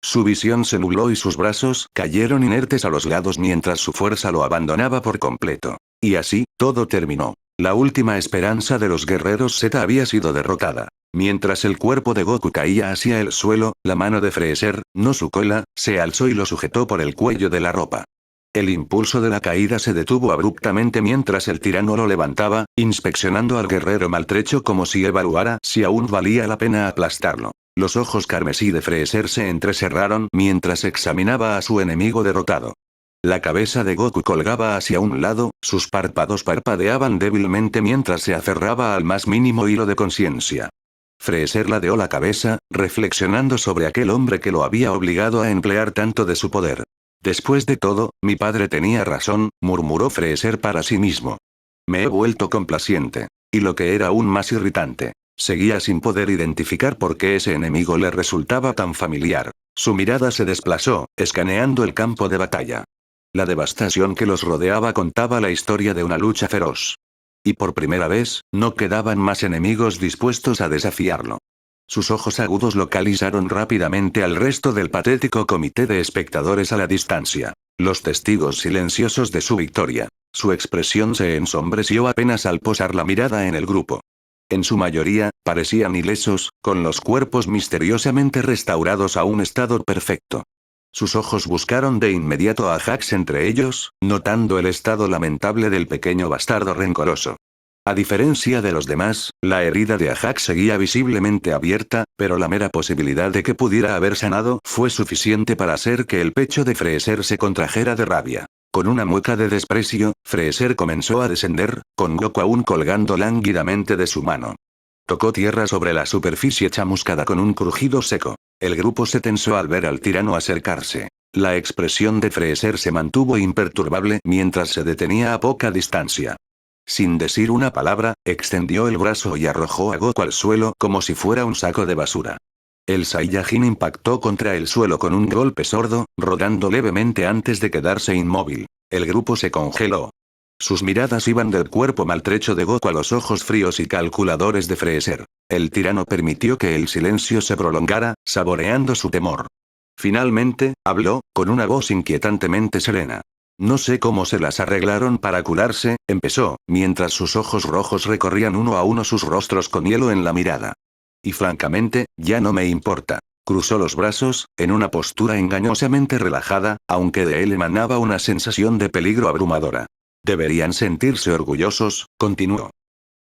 Su visión se nubló y sus brazos cayeron inertes a los lados mientras su fuerza lo abandonaba por completo. Y así, todo terminó. La última esperanza de los guerreros Z había sido derrotada. Mientras el cuerpo de Goku caía hacia el suelo, la mano de Freezer, no su cola, se alzó y lo sujetó por el cuello de la ropa. El impulso de la caída se detuvo abruptamente mientras el tirano lo levantaba, inspeccionando al guerrero maltrecho como si evaluara si aún valía la pena aplastarlo. Los ojos carmesí de Freezer se entrecerraron mientras examinaba a su enemigo derrotado. La cabeza de Goku colgaba hacia un lado, sus párpados parpadeaban débilmente mientras se aferraba al más mínimo hilo de conciencia. Freezer ladeó la cabeza, reflexionando sobre aquel hombre que lo había obligado a emplear tanto de su poder. Después de todo, mi padre tenía razón, murmuró Freezer para sí mismo. Me he vuelto complaciente. Y lo que era aún más irritante. Seguía sin poder identificar por qué ese enemigo le resultaba tan familiar. Su mirada se desplazó, escaneando el campo de batalla. La devastación que los rodeaba contaba la historia de una lucha feroz. Y por primera vez, no quedaban más enemigos dispuestos a desafiarlo. Sus ojos agudos localizaron rápidamente al resto del patético comité de espectadores a la distancia. Los testigos silenciosos de su victoria. Su expresión se ensombreció apenas al posar la mirada en el grupo. En su mayoría, parecían ilesos, con los cuerpos misteriosamente restaurados a un estado perfecto. Sus ojos buscaron de inmediato a Jax entre ellos, notando el estado lamentable del pequeño bastardo rencoroso. A diferencia de los demás, la herida de Ajax seguía visiblemente abierta, pero la mera posibilidad de que pudiera haber sanado fue suficiente para hacer que el pecho de Freezer se contrajera de rabia. Con una mueca de desprecio, Freezer comenzó a descender, con Goku aún colgando lánguidamente de su mano. Tocó tierra sobre la superficie chamuscada con un crujido seco. El grupo se tensó al ver al tirano acercarse. La expresión de Freezer se mantuvo imperturbable mientras se detenía a poca distancia. Sin decir una palabra, extendió el brazo y arrojó a Goku al suelo como si fuera un saco de basura. El Saiyajin impactó contra el suelo con un golpe sordo, rodando levemente antes de quedarse inmóvil. El grupo se congeló. Sus miradas iban del cuerpo maltrecho de Goku a los ojos fríos y calculadores de Freezer. El tirano permitió que el silencio se prolongara, saboreando su temor. Finalmente, habló, con una voz inquietantemente serena. No sé cómo se las arreglaron para curarse, empezó, mientras sus ojos rojos recorrían uno a uno sus rostros con hielo en la mirada. Y francamente, ya no me importa. Cruzó los brazos, en una postura engañosamente relajada, aunque de él emanaba una sensación de peligro abrumadora. Deberían sentirse orgullosos, continuó.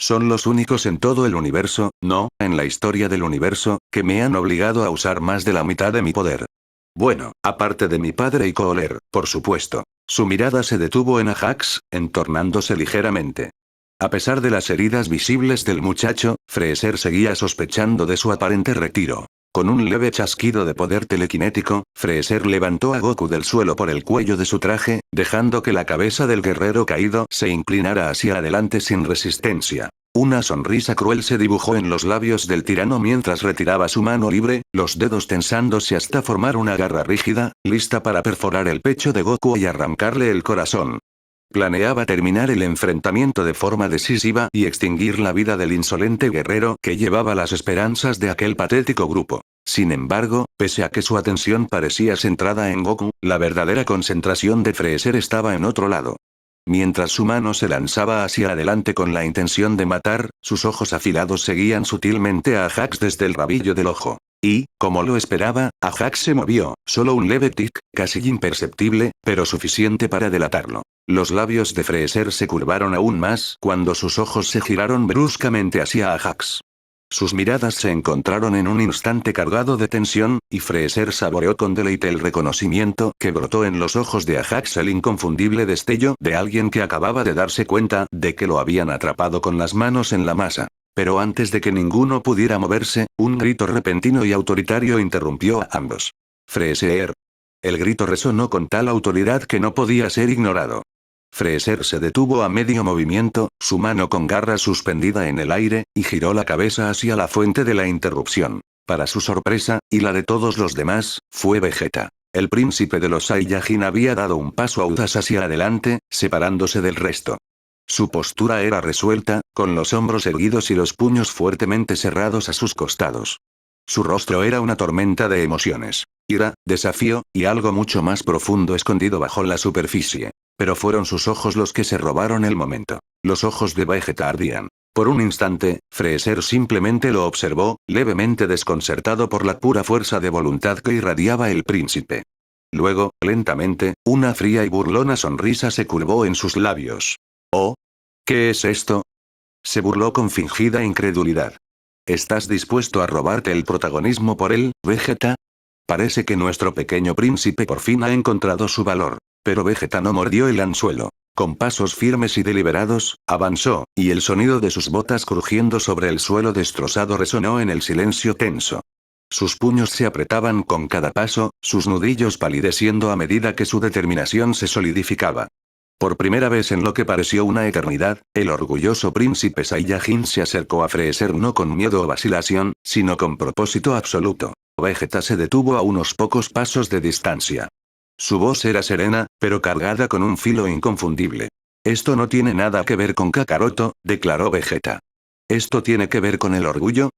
Son los únicos en todo el universo, no, en la historia del universo, que me han obligado a usar más de la mitad de mi poder. Bueno, aparte de mi padre y Cooler, por supuesto. Su mirada se detuvo en Ajax, entornándose ligeramente. A pesar de las heridas visibles del muchacho, Freezer seguía sospechando de su aparente retiro. Con un leve chasquido de poder telequinético, Freezer levantó a Goku del suelo por el cuello de su traje, dejando que la cabeza del guerrero caído se inclinara hacia adelante sin resistencia. Una sonrisa cruel se dibujó en los labios del tirano mientras retiraba su mano libre, los dedos tensándose hasta formar una garra rígida, lista para perforar el pecho de Goku y arrancarle el corazón. Planeaba terminar el enfrentamiento de forma decisiva y extinguir la vida del insolente guerrero que llevaba las esperanzas de aquel patético grupo. Sin embargo, pese a que su atención parecía centrada en Goku, la verdadera concentración de Freezer estaba en otro lado. Mientras su mano se lanzaba hacia adelante con la intención de matar, sus ojos afilados seguían sutilmente a Ajax desde el rabillo del ojo. Y, como lo esperaba, Ajax se movió, solo un leve tic, casi imperceptible, pero suficiente para delatarlo. Los labios de Freezer se curvaron aún más cuando sus ojos se giraron bruscamente hacia Ajax. Sus miradas se encontraron en un instante cargado de tensión, y Freezer saboreó con deleite el reconocimiento que brotó en los ojos de Ajax, el inconfundible destello de alguien que acababa de darse cuenta de que lo habían atrapado con las manos en la masa. Pero antes de que ninguno pudiera moverse, un grito repentino y autoritario interrumpió a ambos. ¡Freezer! El grito resonó con tal autoridad que no podía ser ignorado. Freezer se detuvo a medio movimiento, su mano con garra suspendida en el aire, y giró la cabeza hacia la fuente de la interrupción. Para su sorpresa, y la de todos los demás, fue Vegeta. El príncipe de los Saiyajin había dado un paso audaz hacia adelante, separándose del resto. Su postura era resuelta, con los hombros erguidos y los puños fuertemente cerrados a sus costados. Su rostro era una tormenta de emociones. Ira, desafío, y algo mucho más profundo escondido bajo la superficie. Pero fueron sus ojos los que se robaron el momento. Los ojos de Vegeta ardían. Por un instante, Freezer simplemente lo observó, levemente desconcertado por la pura fuerza de voluntad que irradiaba el príncipe. Luego, lentamente, una fría y burlona sonrisa se curvó en sus labios. «¿Oh? ¿Qué es esto?», se burló con fingida incredulidad. ¿Estás dispuesto a robarte el protagonismo por él, Vegeta? Parece que nuestro pequeño príncipe por fin ha encontrado su valor. Pero Vegeta no mordió el anzuelo. Con pasos firmes y deliberados, avanzó, y el sonido de sus botas crujiendo sobre el suelo destrozado resonó en el silencio tenso. Sus puños se apretaban con cada paso, sus nudillos palideciendo a medida que su determinación se solidificaba. Por primera vez en lo que pareció una eternidad, el orgulloso príncipe Saiyajin se acercó a Freezer no con miedo o vacilación, sino con propósito absoluto. Vegeta se detuvo a unos pocos pasos de distancia. Su voz era serena, pero cargada con un filo inconfundible. «Esto no tiene nada que ver con Kakaroto», declaró Vegeta. «Esto tiene que ver con el orgullo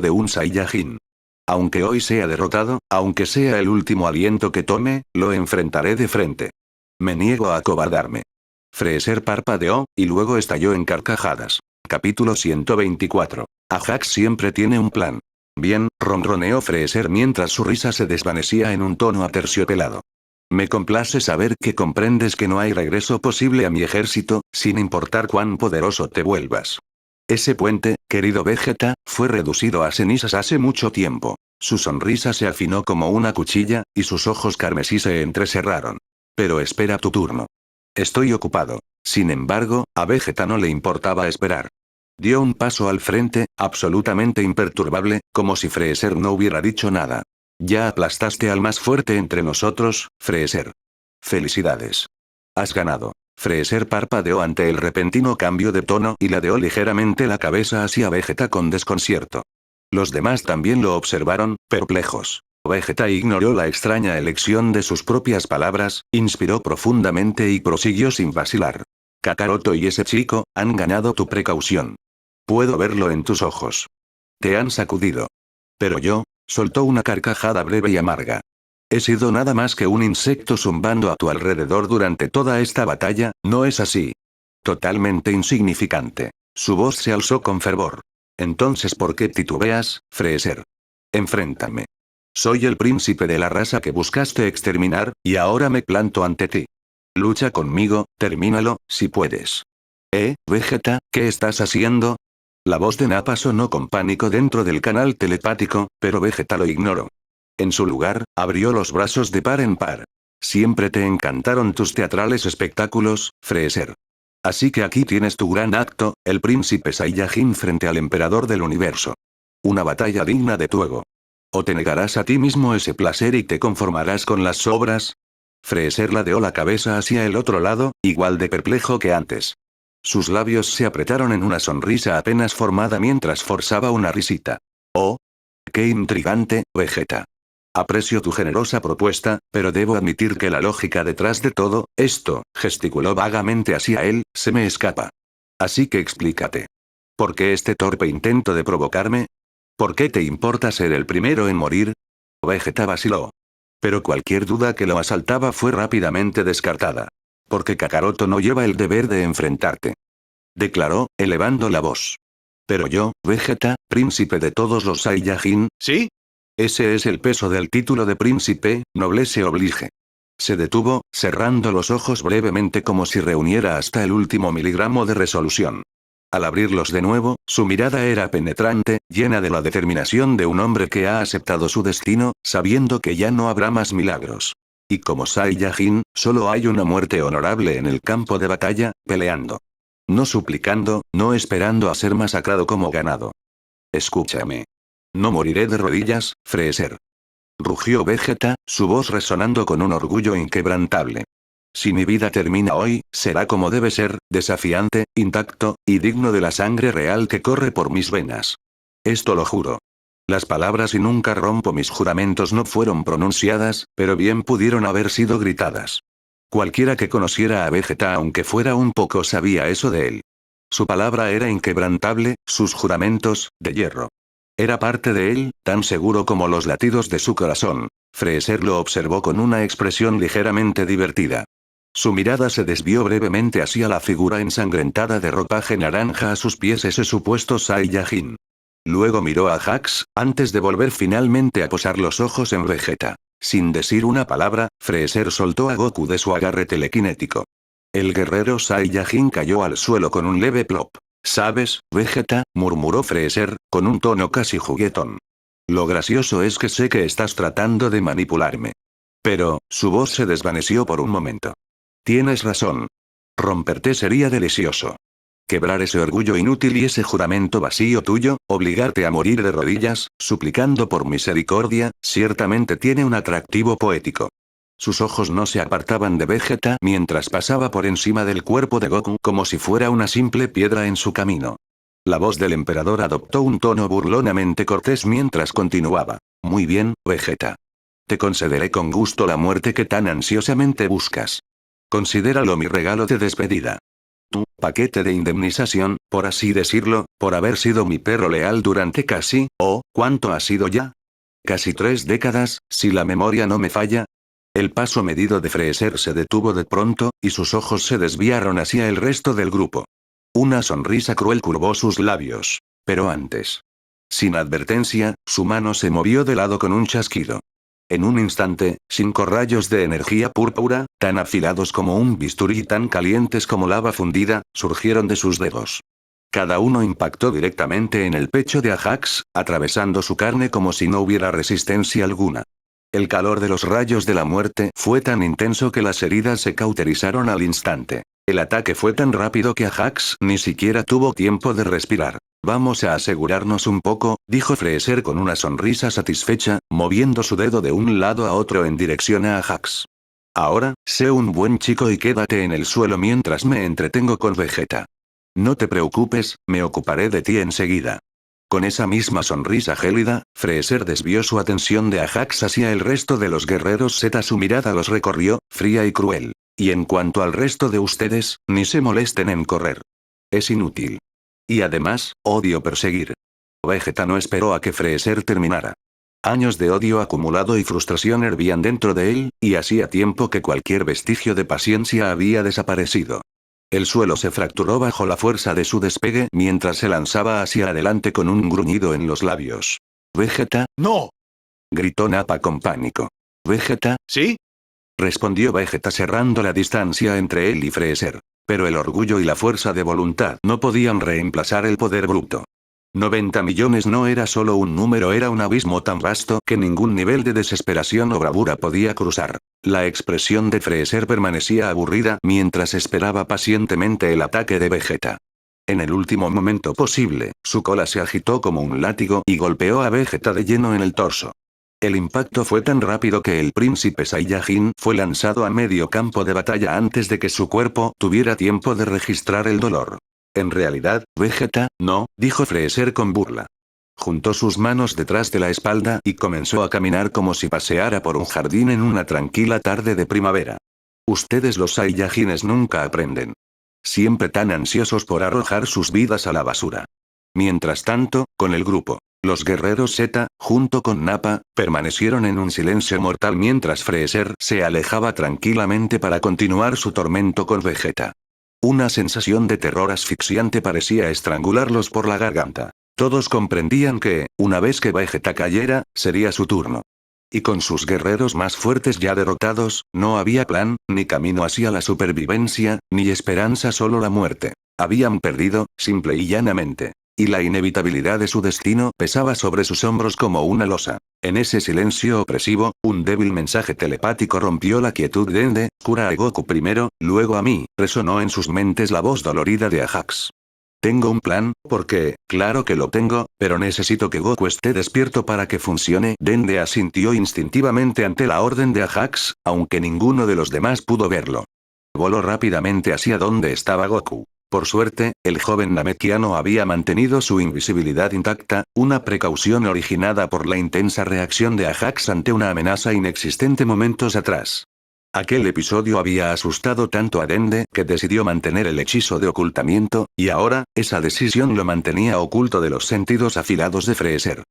de un Saiyajin. Aunque hoy sea derrotado, aunque sea el último aliento que tome, lo enfrentaré de frente. Me niego a acobardarme». Freezer parpadeó, y luego estalló en carcajadas. Capítulo 124. Ajax siempre tiene un plan. Bien, ronroneó Freezer mientras su risa se desvanecía en un tono aterciopelado. Me complace saber que comprendes que no hay regreso posible a mi ejército, sin importar cuán poderoso te vuelvas. Ese puente, querido Vegeta, fue reducido a cenizas hace mucho tiempo. Su sonrisa se afinó como una cuchilla, y sus ojos carmesí se entrecerraron. Pero espera tu turno. Estoy ocupado. Sin embargo, a Vegeta no le importaba esperar. Dio un paso al frente, absolutamente imperturbable, como si Freezer no hubiera dicho nada. Ya aplastaste al más fuerte entre nosotros, Freezer. Felicidades. Has ganado. Freezer parpadeó ante el repentino cambio de tono y ladeó ligeramente la cabeza hacia Vegeta con desconcierto. Los demás también lo observaron, perplejos. Vegeta ignoró la extraña elección de sus propias palabras, inspiró profundamente y prosiguió sin vacilar. Kakaroto y ese chico, han ganado tu precaución. Puedo verlo en tus ojos. Te han sacudido. Pero yo, soltó una carcajada breve y amarga. He sido nada más que un insecto zumbando a tu alrededor durante toda esta batalla, ¿no es así? Totalmente insignificante. Su voz se alzó con fervor. Entonces, ¿por qué titubeas, Freezer? Enfréntame. Soy el príncipe de la raza que buscaste exterminar, y ahora me planto ante ti. Lucha conmigo, termínalo, si puedes. Vegeta, ¿qué estás haciendo? La voz de Nappa sonó con pánico dentro del canal telepático, pero Vegeta lo ignoró. En su lugar, abrió los brazos de par en par. Siempre te encantaron tus teatrales espectáculos, Freezer. Así que aquí tienes tu gran acto, el príncipe Saiyajin frente al emperador del universo. Una batalla digna de tu ego. ¿O te negarás a ti mismo ese placer y te conformarás con las sobras? Freezer ladeó la cabeza hacia el otro lado, igual de perplejo que antes. Sus labios se apretaron en una sonrisa apenas formada mientras forzaba una risita. ¡Oh! ¡Qué intrigante, Vegeta! Aprecio tu generosa propuesta, pero debo admitir que la lógica detrás de todo esto, gesticuló vagamente hacia él, se me escapa. Así que explícate. ¿Por qué este torpe intento de provocarme? ¿Por qué te importa ser el primero en morir? Vegeta vaciló. Pero cualquier duda que lo asaltaba fue rápidamente descartada. Porque Kakaroto no lleva el deber de enfrentarte. Declaró, elevando la voz. Pero yo, Vegeta, príncipe de todos los Saiyajin, ¿sí? Ese es el peso del título de príncipe, noblesse oblige. Se detuvo, cerrando los ojos brevemente como si reuniera hasta el último miligramo de resolución. Al abrirlos de nuevo, su mirada era penetrante, llena de la determinación de un hombre que ha aceptado su destino, sabiendo que ya no habrá más milagros. Y como Saiyajin, solo hay una muerte honorable en el campo de batalla, peleando. No suplicando, no esperando a ser masacrado como ganado. Escúchame. No moriré de rodillas, Freezer. Rugió Vegeta, su voz resonando con un orgullo inquebrantable. Si mi vida termina hoy, será como debe ser, desafiante, intacto, y digno de la sangre real que corre por mis venas. Esto lo juro. Las palabras "y nunca rompo mis juramentos" no fueron pronunciadas, pero bien pudieron haber sido gritadas. Cualquiera que conociera a Vegeta aunque fuera un poco sabía eso de él. Su palabra era inquebrantable, sus juramentos, de hierro. Era parte de él, tan seguro como los latidos de su corazón. Freezer lo observó con una expresión ligeramente divertida. Su mirada se desvió brevemente hacia la figura ensangrentada de ropaje naranja a sus pies, ese supuesto Saiyajin. Luego miró a Jax, antes de volver finalmente a posar los ojos en Vegeta. Sin decir una palabra, Freezer soltó a Goku de su agarre telequinético. El guerrero Saiyajin cayó al suelo con un leve plop. ¿Sabes, Vegeta?, murmuró Freezer, con un tono casi juguetón. Lo gracioso es que sé que estás tratando de manipularme. Pero, su voz se desvaneció por un momento. Tienes razón. Romperte sería delicioso. Quebrar ese orgullo inútil y ese juramento vacío tuyo, obligarte a morir de rodillas, suplicando por misericordia, ciertamente tiene un atractivo poético. Sus ojos no se apartaban de Vegeta mientras pasaba por encima del cuerpo de Goku como si fuera una simple piedra en su camino. La voz del emperador adoptó un tono burlonamente cortés mientras continuaba. Muy bien, Vegeta. Te concederé con gusto la muerte que tan ansiosamente buscas. Considéralo mi regalo de despedida. Tu paquete de indemnización, por así decirlo, por haber sido mi perro leal durante casi, ¿cuánto ha sido ya? Casi 3 décadas, si la memoria no me falla. El paso medido de Freezer se detuvo de pronto, y sus ojos se desviaron hacia el resto del grupo. Una sonrisa cruel curvó sus labios. Pero antes. Sin advertencia, su mano se movió de lado con un chasquido. En un instante, 5 rayos de energía púrpura, tan afilados como un bisturí y tan calientes como lava fundida, surgieron de sus dedos. Cada uno impactó directamente en el pecho de Ajax, atravesando su carne como si no hubiera resistencia alguna. El calor de los rayos de la muerte fue tan intenso que las heridas se cauterizaron al instante. El ataque fue tan rápido que Ajax ni siquiera tuvo tiempo de respirar. Vamos a asegurarnos un poco, dijo Freezer con una sonrisa satisfecha, moviendo su dedo de un lado a otro en dirección a Ajax. Ahora, sé un buen chico y quédate en el suelo mientras me entretengo con Vegeta. No te preocupes, me ocuparé de ti enseguida. Con esa misma sonrisa gélida, Freezer desvió su atención de Ajax hacia el resto de los guerreros Z. Su mirada los recorrió, fría y cruel. Y en cuanto al resto de ustedes, ni se molesten en correr. Es inútil. Y además, odio perseguir. Vegeta no esperó a que Freezer terminara. Años de odio acumulado y frustración hervían dentro de él, y hacía tiempo que cualquier vestigio de paciencia había desaparecido. El suelo se fracturó bajo la fuerza de su despegue mientras se lanzaba hacia adelante con un gruñido en los labios. «Vegeta, no», gritó Nappa con pánico. «Vegeta, ¿Sí? respondió Vegeta cerrando la distancia entre él y Freezer. Pero el orgullo y la fuerza de voluntad no podían reemplazar el poder bruto. 90 millones no era solo un número, era un abismo tan vasto que ningún nivel de desesperación o bravura podía cruzar. La expresión de Freezer permanecía aburrida mientras esperaba pacientemente el ataque de Vegeta. En el último momento posible, su cola se agitó como un látigo y golpeó a Vegeta de lleno en el torso. El impacto fue tan rápido que el príncipe Saiyajin fue lanzado a medio campo de batalla antes de que su cuerpo tuviera tiempo de registrar el dolor. En realidad, Vegeta, no, dijo Freezer con burla. Juntó sus manos detrás de la espalda y comenzó a caminar como si paseara por un jardín en una tranquila tarde de primavera. Ustedes los Saiyajines nunca aprenden. Siempre tan ansiosos por arrojar sus vidas a la basura. Mientras tanto, con el grupo, los guerreros Z, junto con Nappa, permanecieron en un silencio mortal mientras Freezer se alejaba tranquilamente para continuar su tormento con Vegeta. Una sensación de terror asfixiante parecía estrangularlos por la garganta. Todos comprendían que, una vez que Vegeta cayera, sería su turno. Y con sus guerreros más fuertes ya derrotados, no había plan, ni camino hacia la supervivencia, ni esperanza, solo la muerte. Habían perdido, simple y llanamente. Y la inevitabilidad de su destino pesaba sobre sus hombros como una losa. En ese silencio opresivo, un débil mensaje telepático rompió la quietud. Dende, cura a Goku primero, luego a mí, resonó en sus mentes la voz dolorida de Ajax. Tengo un plan, porque, claro que lo tengo, pero necesito que Goku esté despierto para que funcione. Dende asintió instintivamente ante la orden de Ajax, aunque ninguno de los demás pudo verlo. Voló rápidamente hacia donde estaba Goku. Por suerte, el joven namekiano había mantenido su invisibilidad intacta, una precaución originada por la intensa reacción de Ajax ante una amenaza inexistente momentos atrás. Aquel episodio había asustado tanto a Dende que decidió mantener el hechizo de ocultamiento, y ahora, esa decisión lo mantenía oculto de los sentidos afilados de Freezer.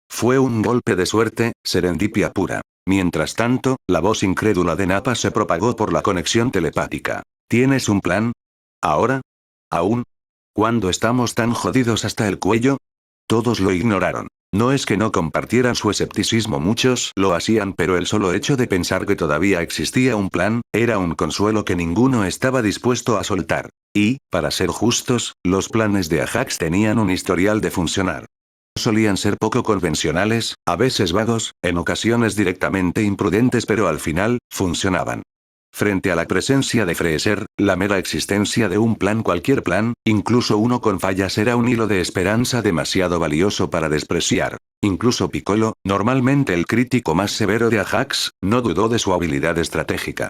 Fue un golpe de suerte, serendipia pura. Mientras tanto, la voz incrédula de Nappa se propagó por la conexión telepática. ¿Tienes un plan? ¿Ahora? ¿Aún? ¿Cuándo estamos tan jodidos hasta el cuello? Todos lo ignoraron. No es que no compartieran su escepticismo, muchos lo hacían, pero el solo hecho de pensar que todavía existía un plan, era un consuelo que ninguno estaba dispuesto a soltar. Y, para ser justos, los planes de Ajax tenían un historial de funcionar. Solían ser poco convencionales, a veces vagos, en ocasiones directamente imprudentes, pero al final, funcionaban. Frente a la presencia de Freezer, la mera existencia de un plan, cualquier plan, incluso uno con fallas, era un hilo de esperanza demasiado valioso para despreciar. Incluso Piccolo, normalmente el crítico más severo de Ajax, no dudó de su habilidad estratégica.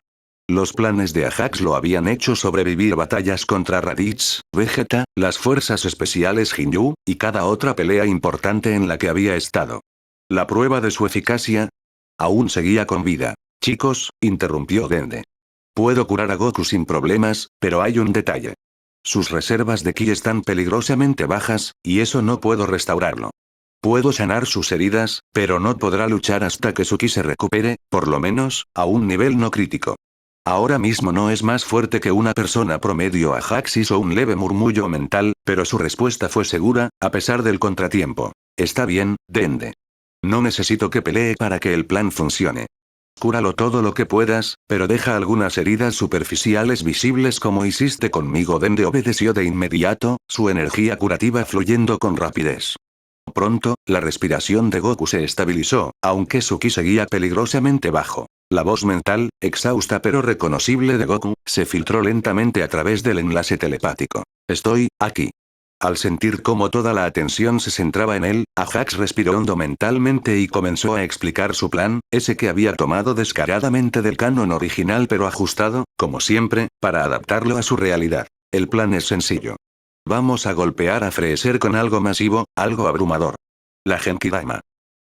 Los planes de Ajax lo habían hecho sobrevivir batallas contra Raditz, Vegeta, las fuerzas especiales Ginyu, y cada otra pelea importante en la que había estado. La prueba de su eficacia aún seguía con vida. Chicos, interrumpió Dende. Puedo curar a Goku sin problemas, pero hay un detalle. Sus reservas de ki están peligrosamente bajas, y eso no puedo restaurarlo. Puedo sanar sus heridas, pero no podrá luchar hasta que su ki se recupere, por lo menos, a un nivel no crítico. Ahora mismo no es más fuerte que una persona promedio. Ajax hizo un leve murmullo mental, pero su respuesta fue segura, a pesar del contratiempo. Está bien, Dende. No necesito que pelee para que el plan funcione. Cúralo todo lo que puedas, pero deja algunas heridas superficiales visibles como hiciste conmigo. Dende obedeció de inmediato, su energía curativa fluyendo con rapidez. Pronto, la respiración de Goku se estabilizó, aunque su ki seguía peligrosamente bajo. La voz mental, exhausta pero reconocible de Goku, se filtró lentamente a través del enlace telepático. Estoy aquí. Al sentir cómo toda la atención se centraba en él, Ajax respiró hondo mentalmente y comenzó a explicar su plan, ese que había tomado descaradamente del canon original pero ajustado, como siempre, para adaptarlo a su realidad. El plan es sencillo. Vamos a golpear a Freezer con algo masivo, algo abrumador. La Genkidama.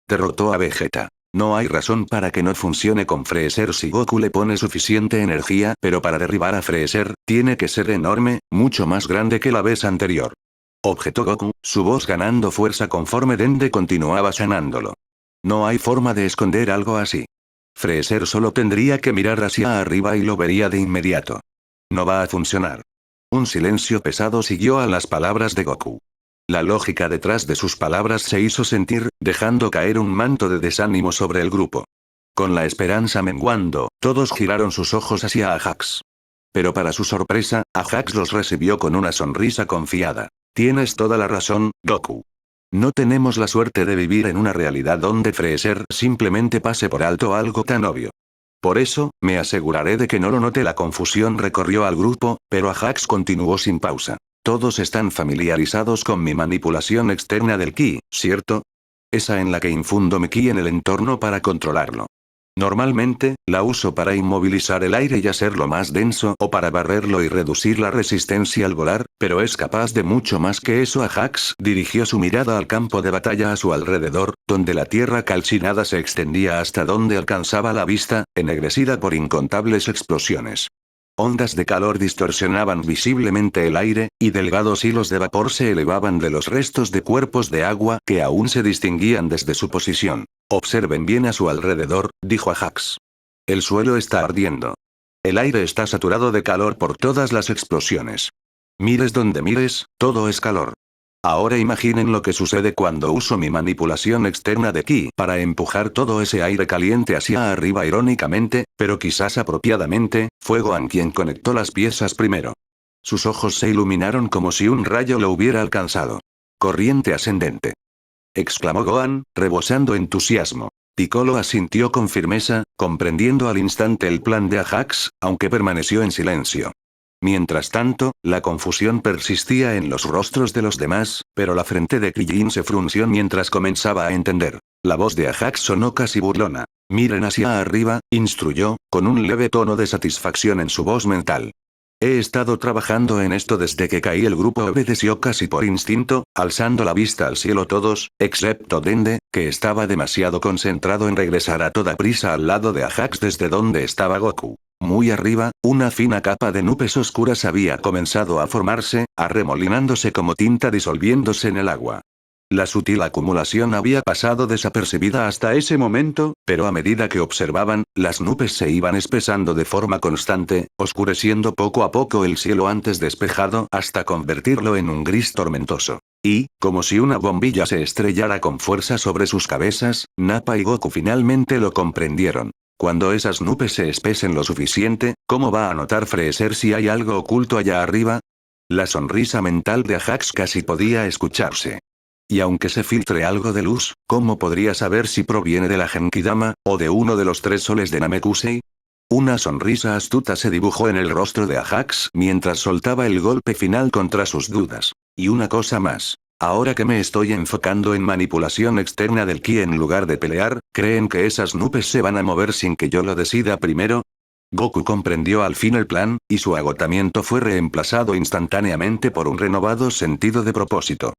Derrotó a Vegeta. No hay razón para que no funcione con Freezer si Goku le pone suficiente energía, pero para derribar a Freezer, tiene que ser enorme, mucho más grande que la vez anterior. Objetó Goku, su voz ganando fuerza conforme Dende continuaba sanándolo. No hay forma de esconder algo así. Freezer solo tendría que mirar hacia arriba y lo vería de inmediato. No va a funcionar. Un silencio pesado siguió a las palabras de Goku. La lógica detrás de sus palabras se hizo sentir, dejando caer un manto de desánimo sobre el grupo. Con la esperanza menguando, todos giraron sus ojos hacia Ajax. Pero para su sorpresa, Ajax los recibió con una sonrisa confiada. Tienes toda la razón, Goku. No tenemos la suerte de vivir en una realidad donde Freezer simplemente pase por alto algo tan obvio. Por eso, me aseguraré de que no lo note. La confusión recorrió al grupo, pero Ajax continuó sin pausa. Todos están familiarizados con mi manipulación externa del ki, ¿cierto? Esa en la que infundo mi ki en el entorno para controlarlo. Normalmente, la uso para inmovilizar el aire y hacerlo más denso o para barrerlo y reducir la resistencia al volar, pero es capaz de mucho más que eso. Ajax dirigió su mirada al campo de batalla a su alrededor, donde la tierra calcinada se extendía hasta donde alcanzaba la vista, ennegrecida por incontables explosiones. Ondas de calor distorsionaban visiblemente el aire, y delgados hilos de vapor se elevaban de los restos de cuerpos de agua que aún se distinguían desde su posición. Observen bien a su alrededor, dijo Ajax. El suelo está ardiendo. El aire está saturado de calor por todas las explosiones. Mires donde mires, todo es calor. Ahora imaginen lo que sucede cuando uso mi manipulación externa de ki para empujar todo ese aire caliente hacia arriba irónicamente, pero quizás apropiadamente, fue Gohan quien conectó las piezas primero. Sus ojos se iluminaron como si un rayo lo hubiera alcanzado. Corriente ascendente. Exclamó Gohan, rebosando entusiasmo. Piccolo asintió con firmeza, comprendiendo al instante el plan de Ajax, aunque permaneció en silencio. Mientras tanto, la confusión persistía en los rostros de los demás, pero la frente de Krillin se frunció mientras comenzaba a entender. La voz de Ajax sonó casi burlona. Miren hacia arriba, instruyó, con un leve tono de satisfacción en su voz mental. He estado trabajando en esto desde que caí. El grupo obedeció casi por instinto, alzando la vista al cielo todos, excepto Dende, que estaba demasiado concentrado en regresar a toda prisa al lado de Ajax desde donde estaba Goku. Muy arriba, una fina capa de nubes oscuras había comenzado a formarse, arremolinándose como tinta disolviéndose en el agua. La sutil acumulación había pasado desapercibida hasta ese momento, pero a medida que observaban, las nubes se iban espesando de forma constante, oscureciendo poco a poco el cielo antes despejado hasta convertirlo en un gris tormentoso. Y, como si una bombilla se estrellara con fuerza sobre sus cabezas, Nappa y Goku finalmente lo comprendieron. Cuando esas nubes se espesen lo suficiente, ¿cómo va a notar Freezer si hay algo oculto allá arriba? La sonrisa mental de Ajax casi podía escucharse. Y aunque se filtre algo de luz, ¿cómo podría saber si proviene de la Genkidama, o de uno de los 3 soles de Namekusei? Una sonrisa astuta se dibujó en el rostro de Ajax mientras soltaba el golpe final contra sus dudas. Y una cosa más. Ahora que me estoy enfocando en manipulación externa del ki en lugar de pelear, ¿creen que esas nubes se van a mover sin que yo lo decida primero? Goku comprendió al fin el plan, y su agotamiento fue reemplazado instantáneamente por un renovado sentido de propósito.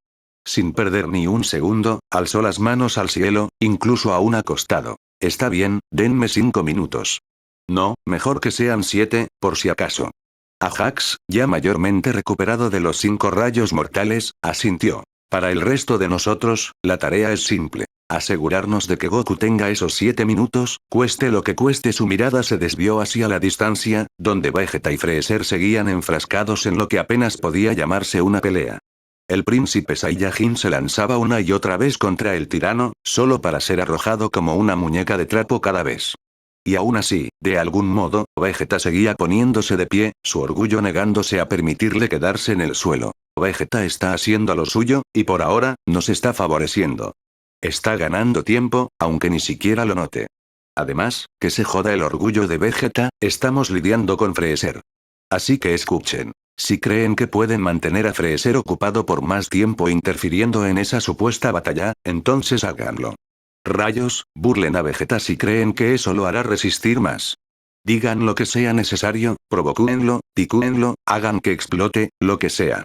Sin perder ni un segundo, alzó las manos al cielo, incluso aún acostado. Está bien, denme 5 minutos. No, mejor que sean 7, por si acaso. Ajax, ya mayormente recuperado de los 5 rayos mortales, asintió. Para el resto de nosotros, la tarea es simple. Asegurarnos de que Goku tenga esos 7 minutos, cueste lo que cueste. Su mirada se desvió hacia la distancia, donde Vegeta y Freezer seguían enfrascados en lo que apenas podía llamarse una pelea. El príncipe Saiyajin se lanzaba una y otra vez contra el tirano, solo para ser arrojado como una muñeca de trapo cada vez. Y aún así, de algún modo, Vegeta seguía poniéndose de pie, su orgullo negándose a permitirle quedarse en el suelo. Vegeta está haciendo lo suyo, y por ahora, nos está favoreciendo. Está ganando tiempo, aunque ni siquiera lo note. Además, que se joda el orgullo de Vegeta, estamos lidiando con Freezer. Así que escuchen. Si creen que pueden mantener a Freezer ocupado por más tiempo interfiriendo en esa supuesta batalla, entonces háganlo. Rayos, burlen a Vegeta si creen que eso lo hará resistir más. Digan lo que sea necesario, provocúenlo, picúenlo, hagan que explote, lo que sea.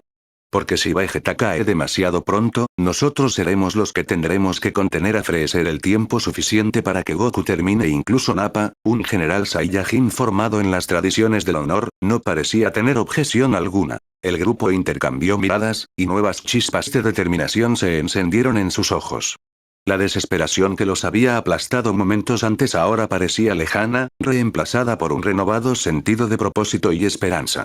Porque si Vegeta cae demasiado pronto, nosotros seremos los que tendremos que contener a Freezer el tiempo suficiente para que Goku termine. Incluso Nappa, un general Saiyajin formado en las tradiciones del honor, no parecía tener objeción alguna. El grupo intercambió miradas, y nuevas chispas de determinación se encendieron en sus ojos. La desesperación que los había aplastado momentos antes ahora parecía lejana, reemplazada por un renovado sentido de propósito y esperanza.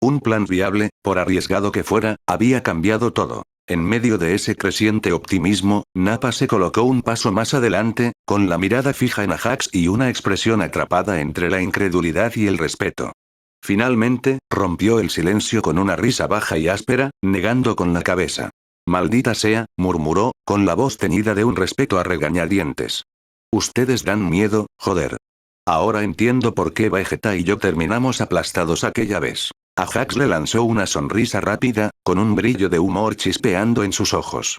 Un plan viable, por arriesgado que fuera, había cambiado todo. En medio de ese creciente optimismo, Nappa se colocó un paso más adelante, con la mirada fija en Ajax y una expresión atrapada entre la incredulidad y el respeto. Finalmente, rompió el silencio con una risa baja y áspera, negando con la cabeza. «Maldita sea», murmuró, con la voz teñida de un respeto a regañadientes. «Ustedes dan miedo, joder. Ahora entiendo por qué Vegeta y yo terminamos aplastados aquella vez». Ajax le lanzó una sonrisa rápida, con un brillo de humor chispeando en sus ojos.